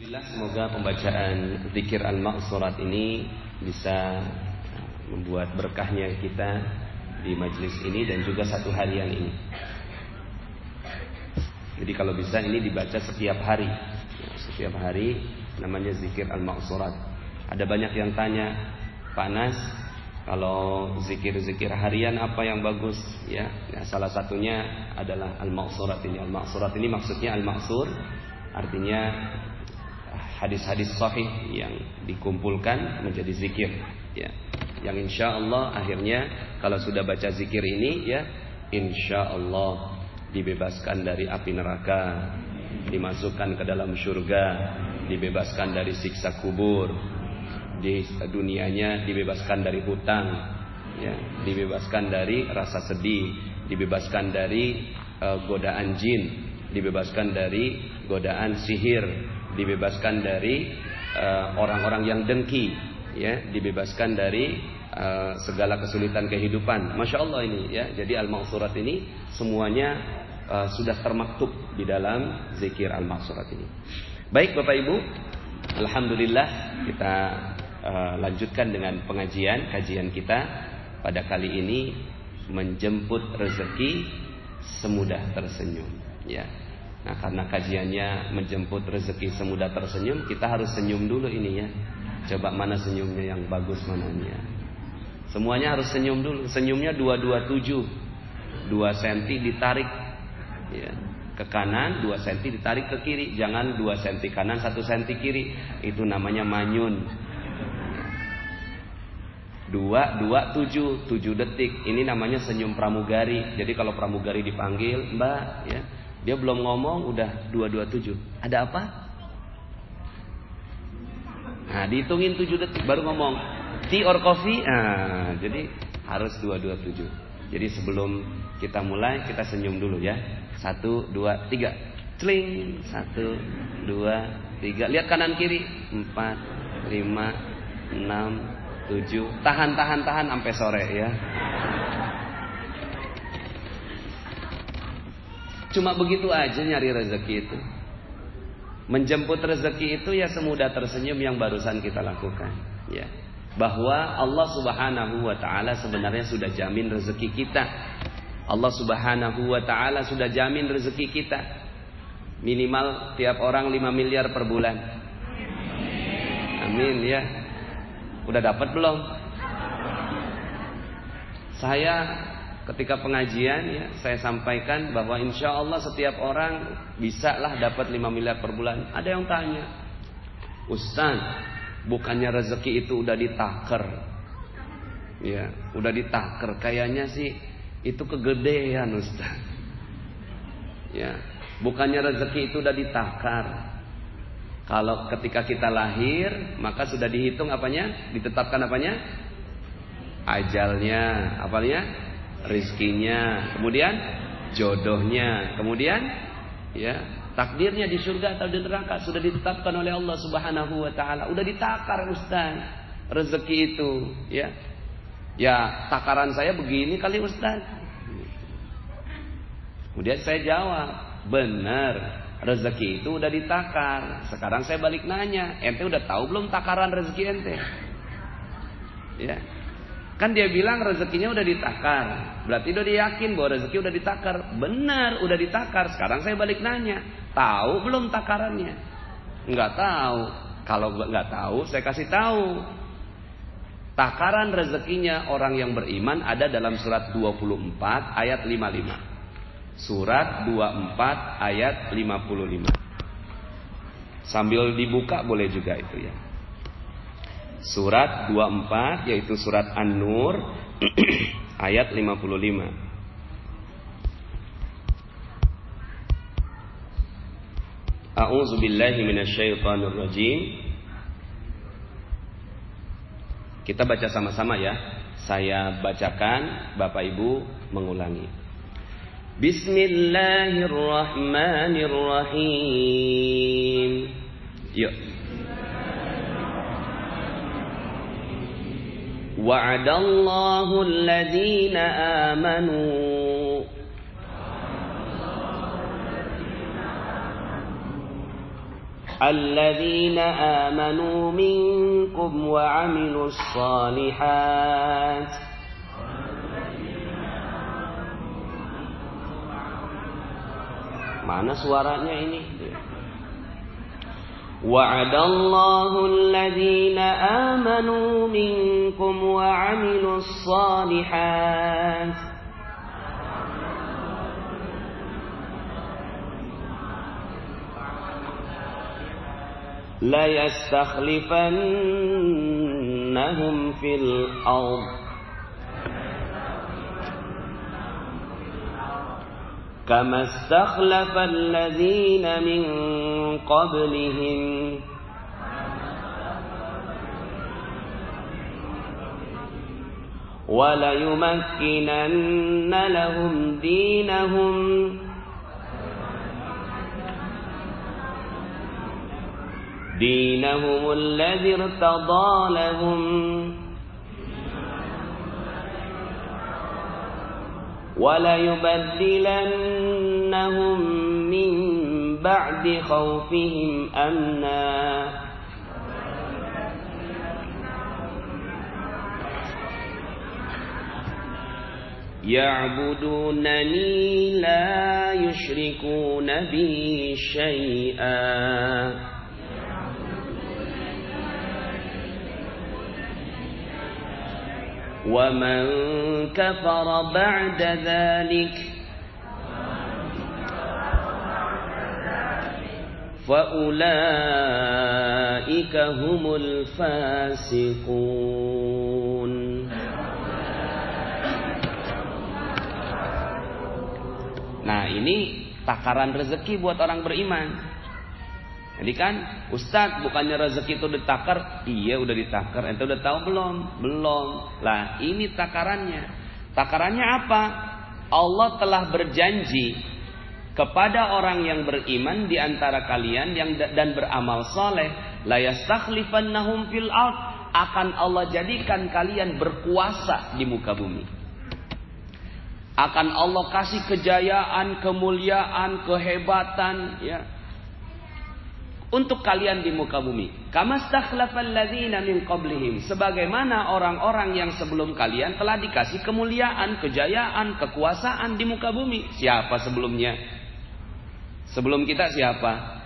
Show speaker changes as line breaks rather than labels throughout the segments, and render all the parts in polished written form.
Alhamdulillah, semoga pembacaan zikir al-ma'surat ini bisa membuat berkahnya kita di majelis ini dan juga satu harian ini. Jadi kalau bisa ini dibaca setiap hari. Setiap hari namanya zikir al-ma'surat. Ada banyak yang tanya, Pak Nas, kalau zikir-zikir harian apa yang bagus? Ya, salah satunya adalah al-ma'surat ini. Al-ma'surat ini maksudnya al-ma'sur, artinya hadis-hadis sahih yang dikumpulkan menjadi zikir. Ya, yang insya Allah akhirnya kalau sudah baca zikir ini, ya, insya Allah dibebaskan dari api neraka, dimasukkan ke dalam surga, dibebaskan dari siksa kubur, di dunianya dibebaskan dari hutang, ya, dibebaskan dari rasa sedih, dibebaskan dari godaan jin, dibebaskan dari godaan sihir, dibebaskan dari orang-orang yang dengki, ya, dibebaskan dari segala kesulitan kehidupan. Masya Allah ini, ya. Jadi al-ma'surat ini semuanya sudah termaktub di dalam zikir al-ma'surat ini. Baik Bapak Ibu, alhamdulillah kita lanjutkan dengan kajian kita pada kali ini, menjemput rezeki semudah tersenyum, ya. Nah, karena kajiannya menjemput rezeki semudah tersenyum, kita harus senyum dulu ini, ya. Coba mana senyumnya yang bagus mananya. Semuanya harus senyum dulu. Senyumnya 227, 2 cm ditarik, ya, ke kanan, 2 cm ditarik ke kiri. Jangan 2 cm kanan, 1 cm kiri. Itu namanya manyun. 227, 7 detik. Ini namanya senyum pramugari. Jadi kalau pramugari dipanggil, Mbak, ya, dia belum ngomong udah 227. Ada apa? Nah, dihitungin 7 detik baru ngomong. Tea or coffee? Nah, jadi harus 227. Jadi sebelum kita mulai, kita senyum dulu, ya. 1, 2, 3. Cling. 1, 2, 3. Lihat kanan kiri. 4, 5, 6, 7. Tahan sampai sore, ya. Cuma begitu aja nyari rezeki itu. Menjemput rezeki itu ya semudah tersenyum yang barusan kita lakukan, ya. Bahwa Allah Subhanahu wa taala sebenarnya sudah jamin rezeki kita. Allah Subhanahu wa taala sudah jamin rezeki kita. Minimal tiap orang 5 miliar per bulan. Amin, ya. Udah dapat belum? Saya ketika pengajian, ya, saya sampaikan bahwa insya Allah setiap orang bisa lah dapat 5 miliar per bulan. Ada yang tanya, Ustaz, bukannya rezeki itu udah ditaker? Ya, udah ditaker. Kayaknya sih itu kegedean, Ustaz. Ya, bukannya rezeki itu udah ditakar? Kalau ketika kita lahir, maka sudah dihitung apanya? Ditetapkan apanya? Ajalnya, apanya? Rizkinya, kemudian jodohnya, kemudian, ya, takdirnya di surga atau di neraka sudah ditetapkan oleh Allah Subhanahu wa taala. Udah ditakar, Ustaz, rezeki itu, ya. Ya, takaran saya begini kali, Ustaz. Kemudian saya jawab, benar, rezeki itu udah ditakar. Sekarang saya balik nanya, ente udah tahu belum takaran rezeki ente? Ya. Kan dia bilang rezekinya udah ditakar. Berarti udah dia yakin bahwa rezeki udah ditakar. Benar, udah ditakar. Sekarang saya balik nanya, tahu belum takarannya? Enggak tahu. Kalau enggak tahu, saya kasih tahu. Takaran rezekinya orang yang beriman ada dalam surat 24 ayat 55. Surat 24 ayat 55. Sambil dibuka boleh juga itu, ya. Surat 24 yaitu surat An-Nur ayat 55. A'udzu billahi minasyaitonir rajim. Kita baca sama-sama, ya. Saya bacakan, Bapak Ibu mengulangi. Bismillahirrahmanirrahim. Yuk. Wa'adallahu alladhina amanu الذين آمنوا منكم وعملوا الصالحات. Mana suaranya ini? Wa'adallahu alladhina amanu minkum wa 'amilus shalihat. La yastakhlifannahum fil ardh kama istakhlafa alladhina min qablihim wa la yumakkinanna lahum dinahum alladhi irtada lahum ولا يبدلنهم من بعد خوفهم أمنا يعبدونني لا يشركون بي شيئا ومن كفر بعد ذلك فأولئك هم الفاسقون. Nah, ini takaran rezeki buat orang beriman. Jadi kan, Ustadz, bukannya rezeki itu ditakar? Iya, udah ditakar. Ente udah tahu belum? Belum. Lah, ini takarannya. Takarannya apa? Allah telah berjanji kepada orang yang beriman di antara kalian dan beramal soleh, la yastakhlifannahum fil ard, akan Allah jadikan kalian berkuasa di muka bumi. Akan Allah kasih kejayaan, kemuliaan, kehebatan, ya, untuk kalian di muka bumi. Kama stakhlafal ladzina min qablihim, sebagaimana orang-orang yang sebelum kalian telah dikasih kemuliaan, kejayaan, kekuasaan di muka bumi. Siapa sebelumnya? Sebelum kita siapa?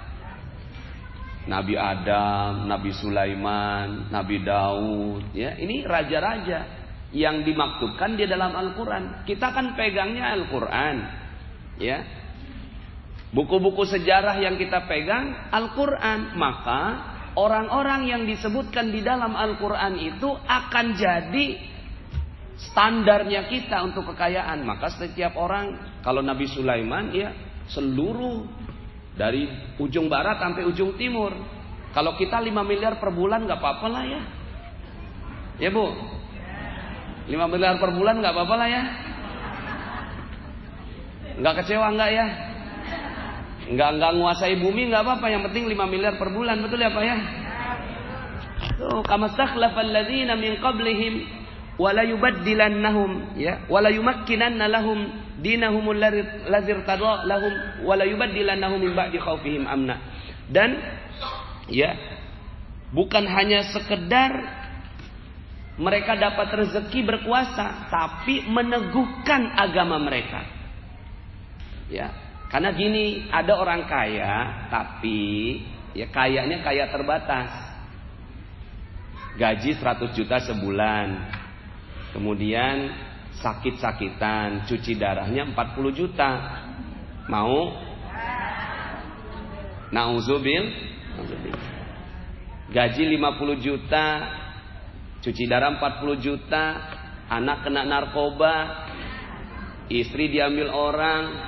Nabi Adam, Nabi Sulaiman, Nabi Daud, ya, ini raja-raja yang dimaktubkan di dalam Al-Qur'an. Kita kan pegangnya Al-Qur'an, ya. Buku-buku sejarah yang kita pegang Al-Quran. Maka orang-orang yang disebutkan di dalam Al-Quran itu akan jadi standarnya kita untuk kekayaan. Maka setiap orang, kalau Nabi Sulaiman, ya, seluruh dari ujung barat sampai ujung timur. Kalau kita 5 miliar per bulan gak apa-apa lah ya. Ya Bu, 5 miliar per bulan gak apa-apa lah ya. Gak kecewa gak ya? Enggak nguasai bumi enggak apa-apa, yang penting 5 miliar per bulan, betul ya Pak ya? Tuh, kama stakhlafal ladzina min qablihim wa la yubaddilannahum, ya, wa la yumakkinanna lahum dinahum alladzi irtada lahum wa la yubaddilannahum min ba'di khaufihim amna. Dan ya, bukan hanya sekedar mereka dapat rezeki berkuasa, tapi meneguhkan agama mereka. Ya. Karena gini, ada orang kaya, tapi ya kayanya kaya terbatas. Gaji 100 juta sebulan. Kemudian sakit-sakitan, cuci darahnya 40 juta. Mau? Nauzubil. Gaji 50 juta, cuci darah 40 juta, anak kena narkoba, istri diambil orang,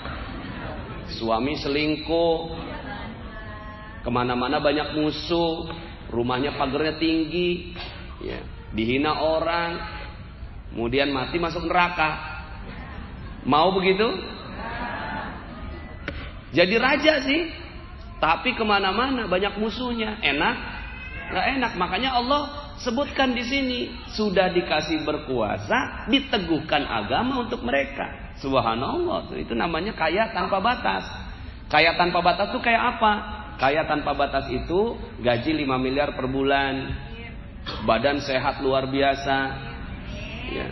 suami selingkuh, kemana-mana banyak musuh, rumahnya pagarnya tinggi, ya, dihina orang, kemudian mati masuk neraka. Mau begitu? Jadi raja sih, tapi kemana-mana banyak musuhnya. Enak? Nggak enak. Makanya Allah sebutkan di sini, sudah dikasih berkuasa, diteguhkan agama untuk mereka. Subhanallah, itu namanya kaya tanpa batas. Kaya tanpa batas itu kayak apa? Kaya tanpa batas itu gaji 5 miliar per bulan, badan sehat luar biasa, ya.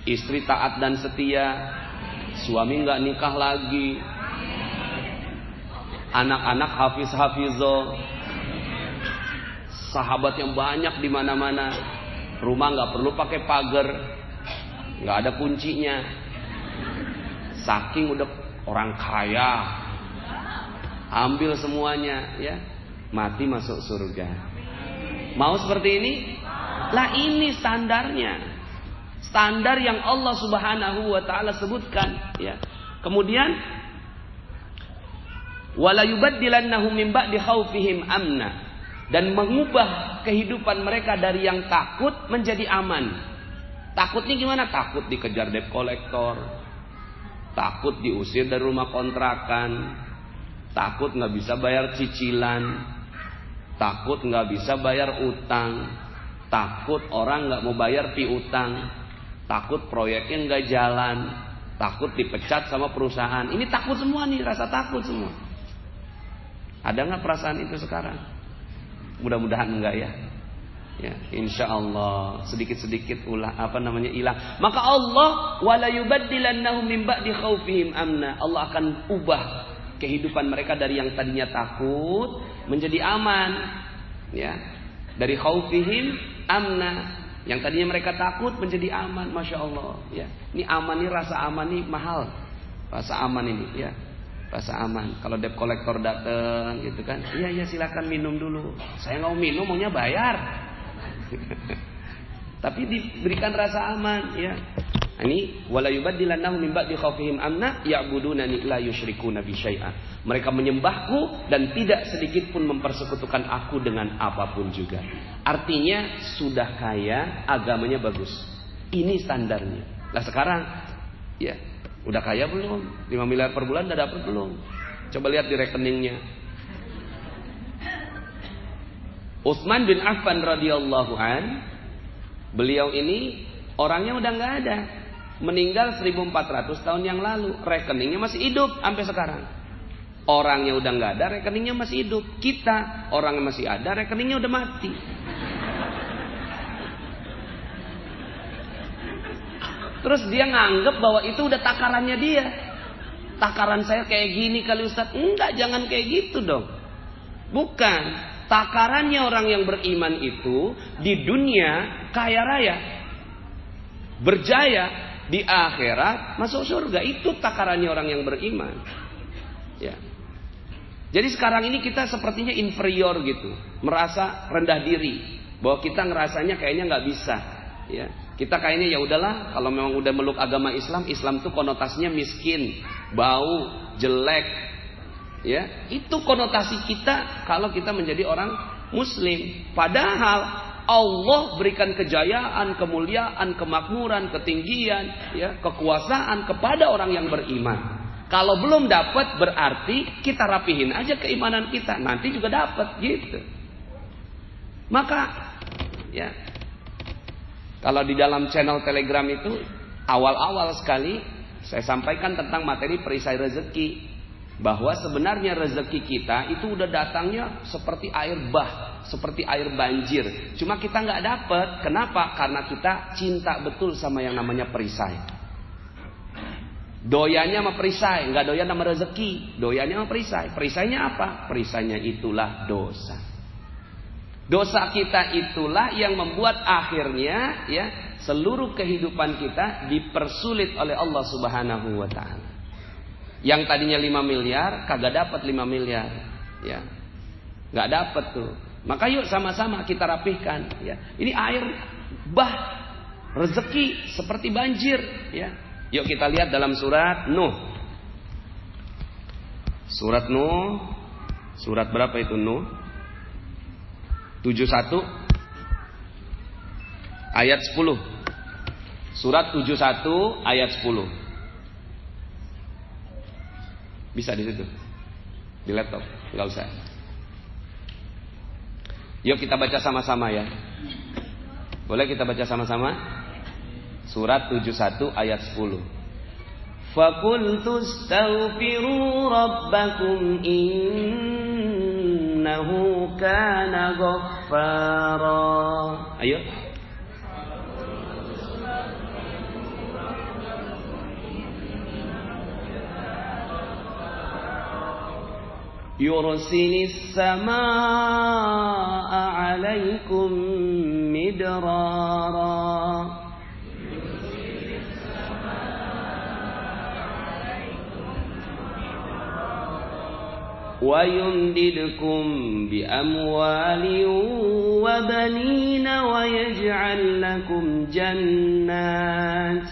Istri taat dan setia, suami nggak nikah lagi, anak-anak hafiz-hafizo, sahabat yang banyak di mana-mana, rumah nggak perlu pakai pagar, nggak ada kuncinya, saking udah orang kaya. Ambil semuanya, ya, mati masuk surga. Mau seperti ini? Lah ini standarnya, standar yang Allah Subhanahu wa Ta'ala sebutkan, ya. Kemudian, wala yubaddilannahum min ba'di khaufihim amna, dan mengubah kehidupan mereka dari yang takut menjadi aman. Takutnya gimana? Takut dikejar debt collector, takut diusir dari rumah kontrakan, takut nggak bisa bayar cicilan, takut nggak bisa bayar utang, takut orang nggak mau bayar piutang, takut proyeknya nggak jalan, takut dipecat sama perusahaan. Ini takut semua nih, rasa takut semua. Ada nggak perasaan itu sekarang? Mudah-mudahan enggak ya. Ya, insya Allah sedikit-sedikit hilang. Maka Allah wala yubaddilannahum min ba'di khaufihim amna. Allah akan ubah kehidupan mereka dari yang tadinya takut menjadi aman, ya. Dari khaufihim amna, yang tadinya mereka takut menjadi aman. Masya Allah, ya. Ini aman, ini rasa aman nih mahal. Rasa aman ini, ya. Rasa aman. Kalau debt collector datang gitu kan, iya silakan minum dulu. Saya nggak mau minum, maunya bayar. Tapi diberikan rasa aman, ya. Ini wala yubaddilannahum min ba'di khaufihim amna ya'budunani la yusyrikuna bi syai'a. Mereka menyembahku dan tidak sedikit pun mempersekutukan aku dengan apapun juga. Artinya sudah kaya, agamanya bagus. Ini standarnya. Nah sekarang, ya, udah kaya belum? 5 miliar per bulan udah dapat belum? Coba lihat di rekeningnya. Utsman bin Affan radhiyallahu an, beliau ini orangnya udah nggak ada. Meninggal 1400 tahun yang lalu. Rekeningnya masih hidup sampai sekarang. Orangnya udah nggak ada, rekeningnya masih hidup. Kita, orangnya masih ada, rekeningnya udah mati. Terus dia nganggep bahwa itu udah takarannya dia. Takaran saya kayak gini kali Ustaz. Enggak, jangan kayak gitu dong. Bukan. Takarannya orang yang beriman itu di dunia kaya raya, berjaya, di akhirat masuk surga. Itu takarannya orang yang beriman, ya. Jadi sekarang ini kita sepertinya inferior gitu, merasa rendah diri, bahwa kita ngerasanya kayaknya nggak bisa, ya. Kita kayaknya ya udahlah, kalau memang udah meluk agama Islam, Islam tuh konotasinya miskin, bau, jelek, ya. Itu konotasi kita kalau kita menjadi orang Muslim. Padahal Allah berikan kejayaan, kemuliaan, kemakmuran, ketinggian, ya, kekuasaan kepada orang yang beriman. Kalau belum dapat berarti kita rapihin aja keimanan kita, nanti juga dapat gitu. Maka, ya, kalau di dalam channel Telegram itu awal-awal sekali saya sampaikan tentang materi perisai rezeki, bahwa sebenarnya rezeki kita itu udah datangnya seperti air bah, seperti air banjir. Cuma kita nggak dapat. Kenapa? Karena kita cinta betul sama yang namanya perisai. Doyannya sama perisai, nggak doyan sama rezeki. Doyannya sama perisai. Perisainya apa? Perisainya itulah dosa. Dosa kita itulah yang membuat akhirnya, ya, seluruh kehidupan kita dipersulit oleh Allah Subhanahu wa Ta'ala. Yang tadinya 5 miliar kagak dapat 5 miliar, ya. Nggak dapat tuh. Maka yuk sama-sama kita rapihkan, ya. Ini air bah, rezeki seperti banjir, ya. Yuk kita lihat dalam surat Nuh. Surat Nuh, surat berapa itu Nuh? 71 ayat 10. Surat 71 ayat 10. Bisa di situ, di laptop, nggak usah. Yuk kita baca sama-sama ya. Boleh kita baca sama-sama? Surat 71 ayat 10. Faqultu astaghfiru rabbakum innahu kana ghaffara. Ayo. Yursilis samaa'a 'alaikum midrara. Wa yumdidkum bi amwalin wa banina wa yaj'al lakum jannat.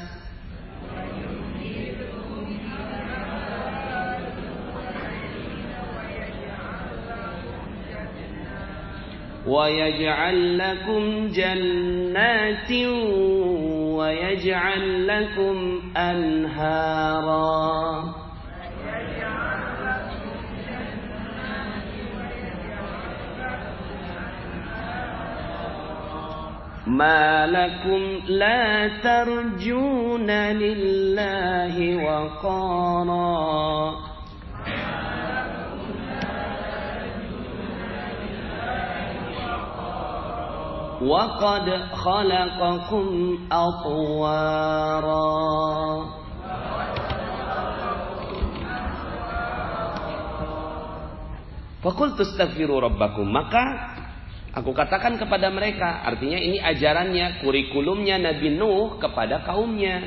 وَيَجْعَلْ لَكُمْ جَنَّاتٍ وَيَجْعَلْ لَكُمْ أَنْهَارًا. مَا لَكُمْ لَا تَرْجُونَ لِلَّهِ وَقَارًا. وَقَدْ خَلَقَكُمْ أَطْوَارًا. فَقُلْتُ اسْتَغْفِرُوا رَبَّكُمْ. Maka aku katakan kepada mereka, artinya ini ajarannya, kurikulumnya Nabi Nuh kepada kaumnya.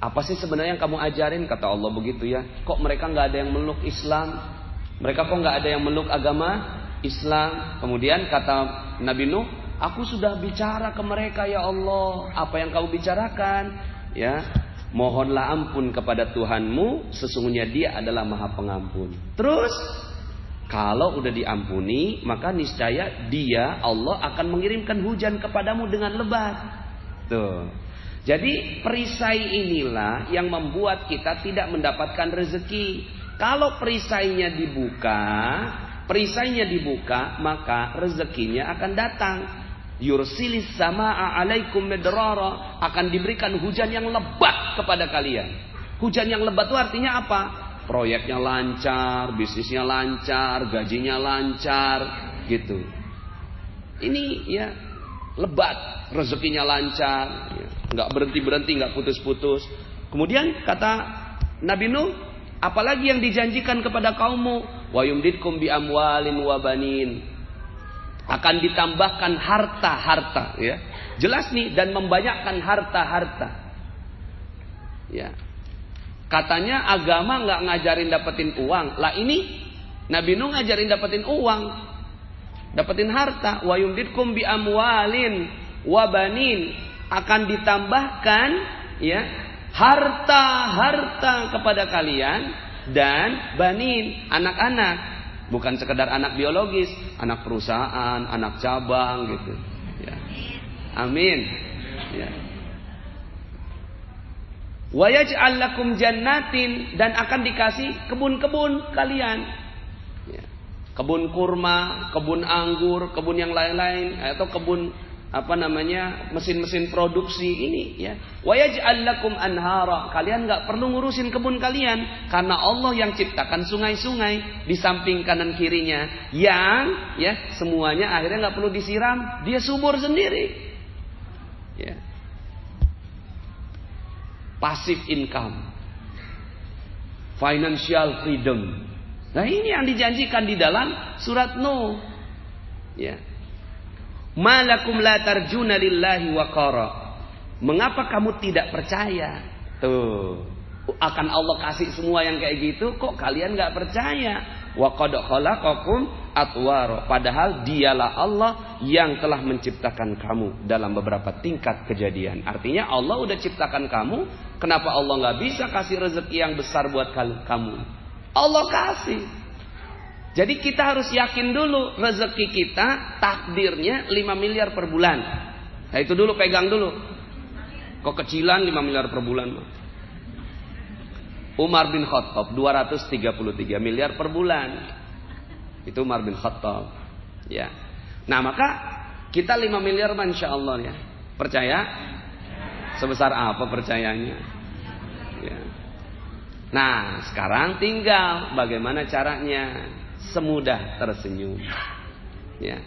Apa sih sebenarnya yang kamu ajarin? Kata Allah begitu ya. Kok mereka nggak ada yang meluk Islam? Mereka kok nggak ada yang meluk agama Islam? Kemudian kata Nabi Nuh, aku sudah bicara ke mereka ya Allah. Apa yang kau bicarakan? Ya, mohonlah ampun kepada Tuhanmu, sesungguhnya Dia adalah Maha Pengampun. Terus, kalau udah diampuni, maka niscaya Dia, Allah, akan mengirimkan hujan kepadamu dengan lebat. Tuh. Jadi perisai inilah yang membuat kita tidak mendapatkan rezeki. Kalau perisainya dibuka, maka rezekinya akan datang. Yursilis samaa'a 'alaikum midrara, akan diberikan hujan yang lebat kepada kalian. Hujan yang lebat itu artinya apa? Proyeknya lancar, bisnisnya lancar, gajinya lancar, gitu. Ini ya lebat, rezekinya lancar, ya. Nggak berhenti-berhenti, nggak putus-putus. Kemudian kata Nabi Nuh, apalagi yang dijanjikan kepada kaummu? Wa yumdidkum bi amwalin wa banin. Akan ditambahkan harta-harta, ya. Jelas nih, dan membanyakkan harta-harta. Ya. Katanya agama nggak ngajarin dapetin uang. Lah ini Nabi Nuh ngajarin dapetin uang, dapetin harta. Wa yumdidkum bi amwalin wa banin. Akan ditambahkan ya harta-harta kepada kalian dan banin, anak-anak. Bukan sekedar anak biologis, anak perusahaan, anak cabang gitu. Ya. Amin. Ya. Wa yaj'al lakum jannatin, dan akan dikasih kebun-kebun kalian. Ya. Kebun kurma, kebun anggur, kebun yang lain-lain, atau kebun mesin-mesin produksi ini ya. Wa yaj'al lakum anhara, kalian enggak perlu ngurusin kebun kalian karena Allah yang ciptakan sungai-sungai di samping kanan kirinya yang ya semuanya akhirnya enggak perlu disiram, dia subur sendiri. Ya. Passive income. Financial freedom. Nah, ini yang dijanjikan di dalam surat Nuh. Ya. Malakum la tarjuna lillahi waqara. Mengapa kamu tidak percaya? Tuh, akan Allah kasih semua yang kayak gitu, kok kalian nggak percaya? Wa qad khalaqakum atwara. Padahal Dialah Allah yang telah menciptakan kamu dalam beberapa tingkat kejadian. Artinya Allah udah ciptakan kamu, kenapa Allah nggak bisa kasih rezeki yang besar buat kamu? Allah kasih. Jadi kita harus yakin dulu rezeki kita takdirnya 5 miliar per bulan. Nah itu dulu, pegang dulu. Kok kecilan 5 miliar per bulan? Umar bin Khattab 233 miliar per bulan. Itu Umar bin Khattab. Ya. Nah maka kita 5 miliar Masya Allah ya. Percaya? Sebesar apa percayanya? Ya. Nah sekarang tinggal bagaimana caranya. semudah tersenyum. Ya,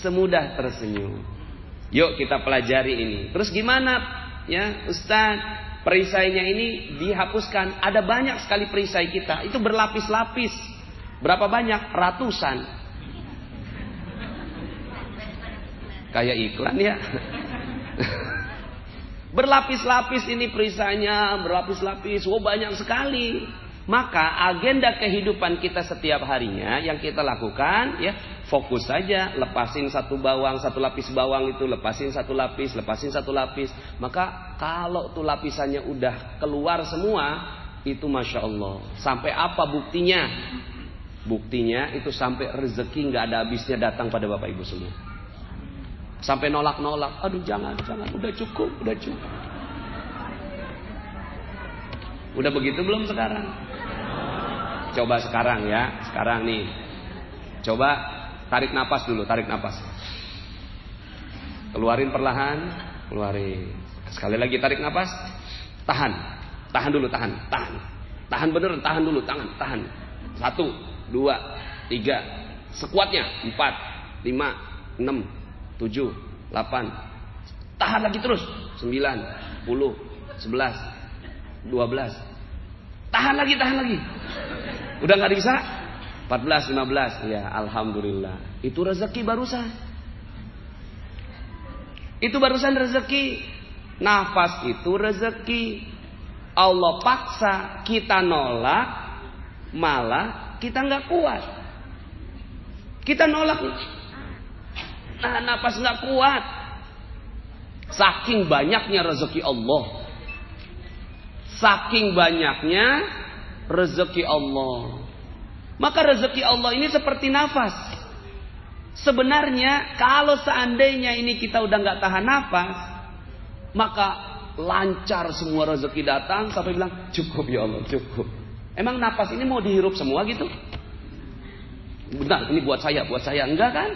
semudah tersenyum. Yuk kita pelajari ini. Terus gimana ya Ustaz? Perisainya ini dihapuskan. Ada banyak sekali perisai kita. Itu berlapis-lapis. Berapa banyak? Ratusan. Kayak iklan ya. Berlapis-lapis ini perisainya. Berlapis-lapis. Oh banyak sekali. Maka agenda kehidupan kita setiap harinya yang kita lakukan ya, fokus saja, lepasin satu lapis bawang itu, lepasin satu lapis. Maka kalau tuh lapisannya udah keluar semua, itu Masya Allah. Sampai apa buktinya? Buktinya itu sampai rezeki nggak ada habisnya datang pada Bapak Ibu semua. Sampai nolak-nolak, aduh jangan, udah cukup. Udah begitu belum sekarang? Coba sekarang ya, sekarang nih. Coba tarik napas dulu, tarik napas. Keluarin perlahan, keluarin. Sekali lagi tarik napas. Tahan dulu, tahan. Tahan bener, tahan dulu, tahan. 1, 2, 3. Sekuatnya 4, 5, 6, 7, 8. Tahan lagi terus. 9, 10, 11, 12. Tahan lagi. Udah gak bisa? 14, 15. Ya Alhamdulillah. Itu rezeki barusan. Itu barusan rezeki. Nafas itu rezeki. Allah paksa, kita nolak, malah kita gak kuat. Kita nolak. Nah nafas gak kuat. Saking banyaknya rezeki Allah. Saking banyaknya rezeki Allah. Maka rezeki Allah ini seperti nafas. Sebenarnya kalau seandainya ini kita udah gak tahan nafas, maka lancar semua rezeki datang sampai bilang cukup ya Allah, cukup. Emang nafas ini mau dihirup semua gitu? Benar, ini buat saya enggak kan?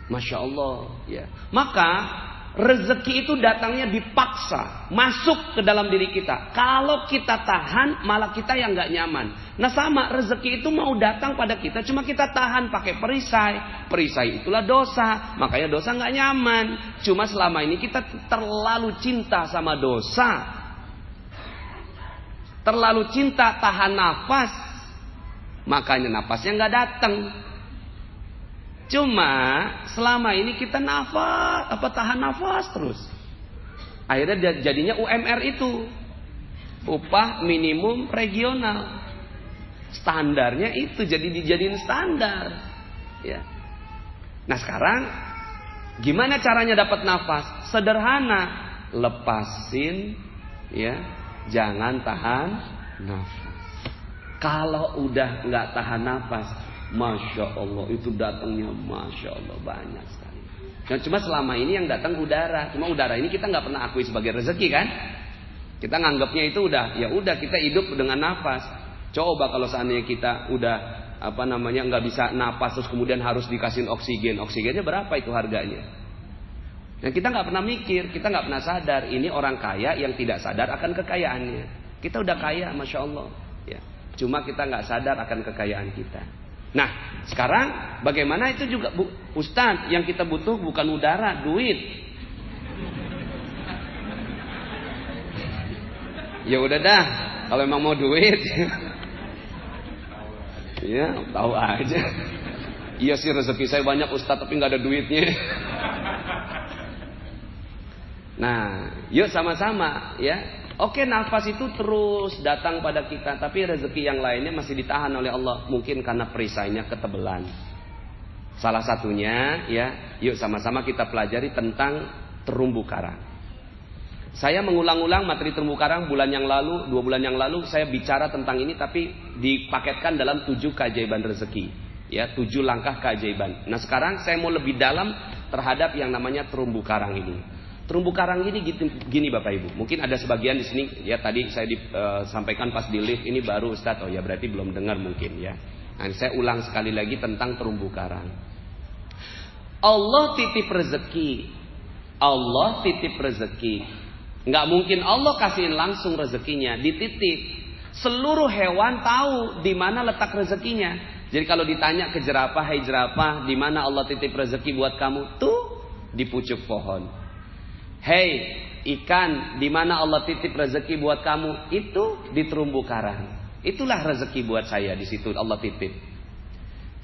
Masya Allah ya. Maka rezeki itu datangnya dipaksa masuk ke dalam diri kita. Kalau kita tahan, malah kita yang nggak nyaman. Nah sama, rezeki itu mau datang pada kita, cuma kita tahan pakai perisai. Perisai itulah dosa, makanya dosa nggak nyaman. Cuma selama ini kita terlalu cinta sama dosa, terlalu cinta tahan nafas, makanya nafasnya nggak datang. Cuma selama ini kita tahan nafas terus. Akhirnya jadinya UMR itu upah minimum regional. Standarnya itu dijadiin standar. Ya. Nah sekarang gimana caranya dapat nafas? Sederhana, lepasin ya, jangan tahan nafas. Kalau udah nggak tahan nafas, Masya Allah itu datangnya Masya Allah banyak sekali. Nah, cuma selama ini yang datang udara. Cuma udara ini kita nggak pernah akui sebagai rezeki kan? Kita nganggapnya itu udah kita hidup dengan nafas. Coba kalau seandainya kita udah nggak bisa nafas terus kemudian harus dikasih oksigen. Oksigennya berapa itu harganya? Nah kita nggak pernah mikir, kita nggak pernah sadar. Ini orang kaya yang tidak sadar akan kekayaannya. Kita udah kaya Masya Allah ya. Cuma kita nggak sadar akan kekayaan kita. Nah sekarang bagaimana itu juga Ustaz, yang kita butuh bukan udara, duit. Ya udah dah, kalau emang mau duit ya tahu aja. Iya sih rezeki saya banyak Ustaz, tapi nggak ada duitnya. Nah yuk sama-sama ya. Oke, nafas itu terus datang pada kita, tapi rezeki yang lainnya masih ditahan oleh Allah, mungkin karena perisainya ketebelan. Salah satunya ya, yuk sama-sama kita pelajari tentang terumbu karang. Saya mengulang-ulang materi terumbu karang 2 bulan yang lalu saya bicara tentang ini, tapi dipaketkan dalam 7 keajaiban rezeki. Ya, 7 langkah keajaiban. Nah sekarang saya mau lebih dalam terhadap yang namanya terumbu karang ini. Terumbu karang ini gini Bapak Ibu. Mungkin ada sebagian di sini ya, tadi saya sampaikan pas di lift ini baru Ustadz. Oh ya berarti belum dengar mungkin ya. Nah, saya ulang sekali lagi tentang terumbu karang. Allah titip rezeki. Allah titip rezeki. Nggak mungkin Allah kasihin langsung rezekinya, dititip. Seluruh hewan tahu di mana letak rezekinya. Jadi kalau ditanya ke jerapah, "Hai jerapah, di mana Allah titip rezeki buat kamu?" Tuh, di pucuk pohon. "Hei ikan, di mana Allah titip rezeki buat kamu?" Itu di terumbu karang. Itulah rezeki buat saya, di situ Allah titip.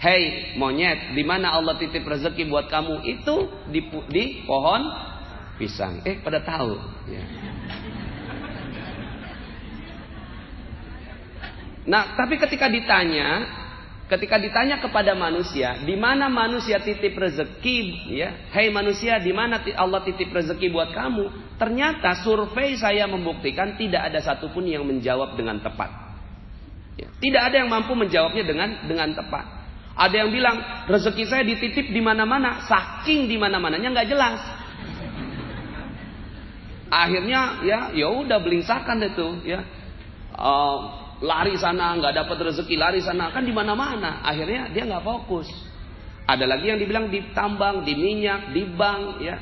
"Hei monyet, di mana Allah titip rezeki buat kamu?" Itu di pohon pisang. Pada tahu ya. Nah, tapi ketika ditanya kepada manusia, di mana manusia titip rezeki, ya, "Hei manusia, di mana Allah titip rezeki buat kamu?" Ternyata survei saya membuktikan tidak ada satupun yang menjawab dengan tepat. Ya, tidak ada yang mampu menjawabnya dengan tepat. Ada yang bilang rezeki saya dititip di mana-mana, saking di mana-mananya nggak jelas. Akhirnya ya udah belingsakan itu, ya. Lari sana nggak dapat rezeki, lari sana, kan di mana-mana. Akhirnya dia nggak fokus. Ada lagi yang dibilang di tambang, di minyak, di bank, ya,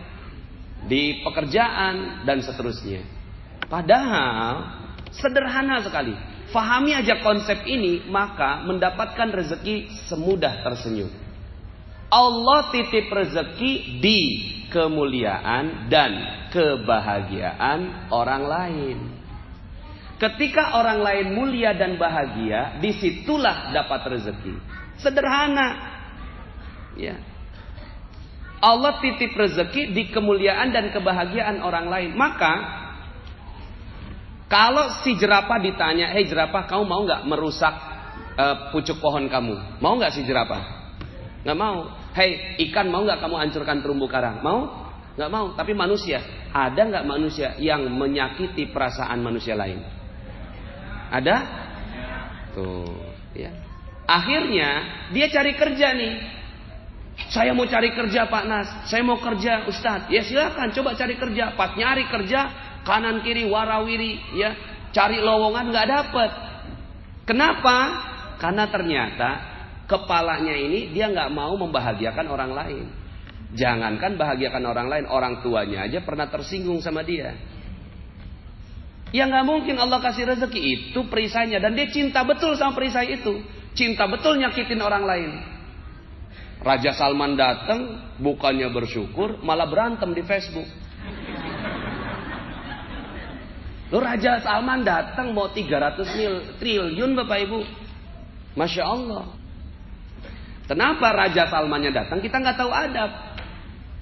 di pekerjaan dan seterusnya. Padahal sederhana sekali. Fahami aja konsep ini, maka mendapatkan rezeki semudah tersenyum. Allah titip rezeki di kemuliaan dan kebahagiaan orang lain. Ketika orang lain mulia dan bahagia, disitulah dapat rezeki. Sederhana. Ya. Allah titip rezeki di kemuliaan dan kebahagiaan orang lain. Maka, kalau si jerapah ditanya, "Hei jerapah, kamu mau nggak merusak pucuk pohon kamu?" Mau nggak si jerapah? Nggak mau. "Hei ikan, mau nggak kamu hancurkan terumbu karang?" Mau? Nggak mau. Tapi manusia, ada nggak manusia yang menyakiti perasaan manusia lain? Ada? Tuh, ya. Akhirnya dia cari kerja nih. "Saya mau cari kerja Pak Nas, saya mau kerja Ustadz." Ya silakan, coba cari kerja. Pas nyari kerja, kanan kiri warawiri, ya, cari lowongan nggak dapet. Kenapa? Karena ternyata kepalanya ini dia nggak mau membahagiakan orang lain. Jangankan bahagiakan orang lain, orang tuanya aja pernah tersinggung sama dia. Ya nggak mungkin Allah kasih rezeki, itu perisainya, dan dia cinta betul sama perisai itu, cinta betul nyakitin orang lain. Raja Salman datang, bukannya bersyukur, malah berantem di Facebook. Loh, Raja Salman datang mau 300 triliun Bapak Ibu, Masya Allah. Kenapa Raja Salmannya datang? Kita nggak tahu adab.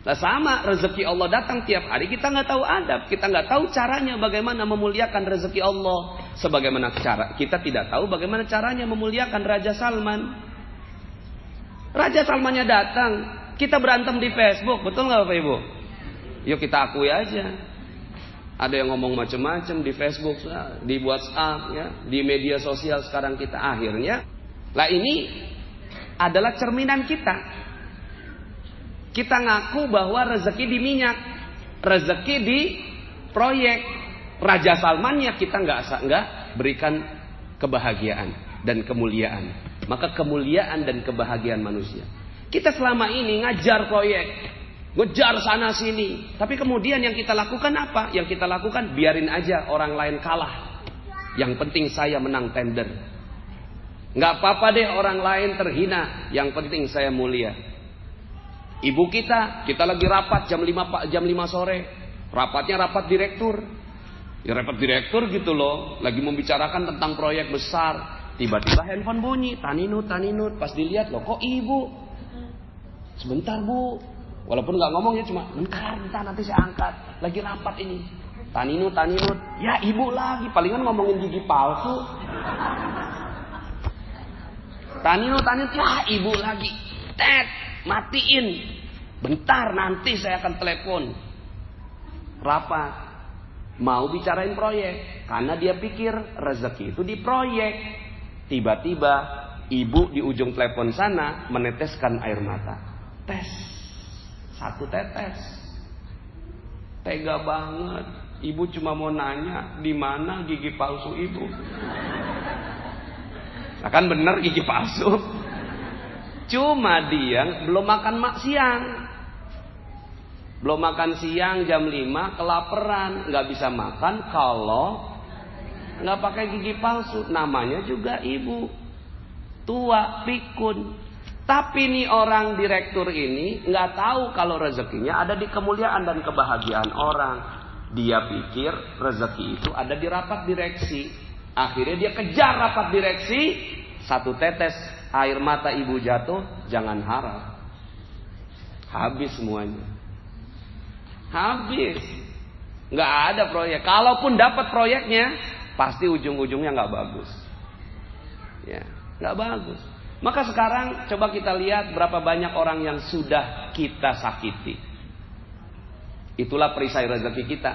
Nah, sama rezeki Allah datang tiap hari, kita nggak tahu adab, kita nggak tahu caranya bagaimana memuliakan rezeki Allah. Sebagaimana cara kita tidak tahu bagaimana caranya memuliakan Raja Salman. Raja Salmannya datang, kita berantem di Facebook, betul nggak Bapak Ibu? Yuk kita akui aja. Ada yang ngomong macam-macam di Facebook, di WhatsApp, ya, di media sosial sekarang kita. Akhirnya, lah ini adalah cerminan kita. Kita ngaku bahwa rezeki di minyak, rezeki di proyek. Raja Salmannya kita nggak berikan kebahagiaan dan kemuliaan. Maka kemuliaan dan kebahagiaan manusia. Kita selama ini ngajar proyek, ngejar sana sini. Tapi kemudian yang kita lakukan apa? Yang kita lakukan biarin aja orang lain kalah. Yang penting saya menang tender. Nggak apa-apa deh orang lain terhina. Yang penting saya mulia. Ibu kita lagi rapat jam 5 sore. Rapatnya rapat direktur. Ya rapat direktur gitu loh. Lagi membicarakan tentang proyek besar. Tiba-tiba handphone bunyi. Taninut. Pas dilihat loh, kok ibu? Sebentar Bu. Walaupun nggak ngomong ya, cuma bentar nanti saya angkat. Lagi rapat ini. Taninut. Ya ibu lagi. Palingan ngomongin gigi palsu. Taninut. Ya ibu lagi. Matiin. Bentar nanti saya akan telepon. Rapat. Mau bicarain proyek. Karena dia pikir rezeki itu di proyek. Tiba-tiba ibu di ujung telepon sana meneteskan air mata. Tes. 1 tetes. Tega banget. Ibu cuma mau nanya, di mana gigi palsu ibu? Nah, kan bener gigi palsu. Cuma dia belum makan siang. Belum makan siang jam 5, kelaparan. Nggak bisa makan kalau nggak pakai gigi palsu. Namanya juga ibu. tua, pikun. Tapi nih orang direktur ini nggak tahu kalau rezekinya ada di kemuliaan dan kebahagiaan orang. Dia pikir rezeki itu ada di rapat direksi. Akhirnya dia kejar rapat direksi. Satu tetes air mata ibu jatuh, jangan harap. Habis semuanya. Habis. Nggak ada proyek. Kalaupun dapat proyeknya, pasti ujung-ujungnya nggak bagus. Ya, nggak bagus. Maka sekarang coba kita lihat berapa banyak orang yang sudah kita sakiti. Itulah perisai rezeki kita.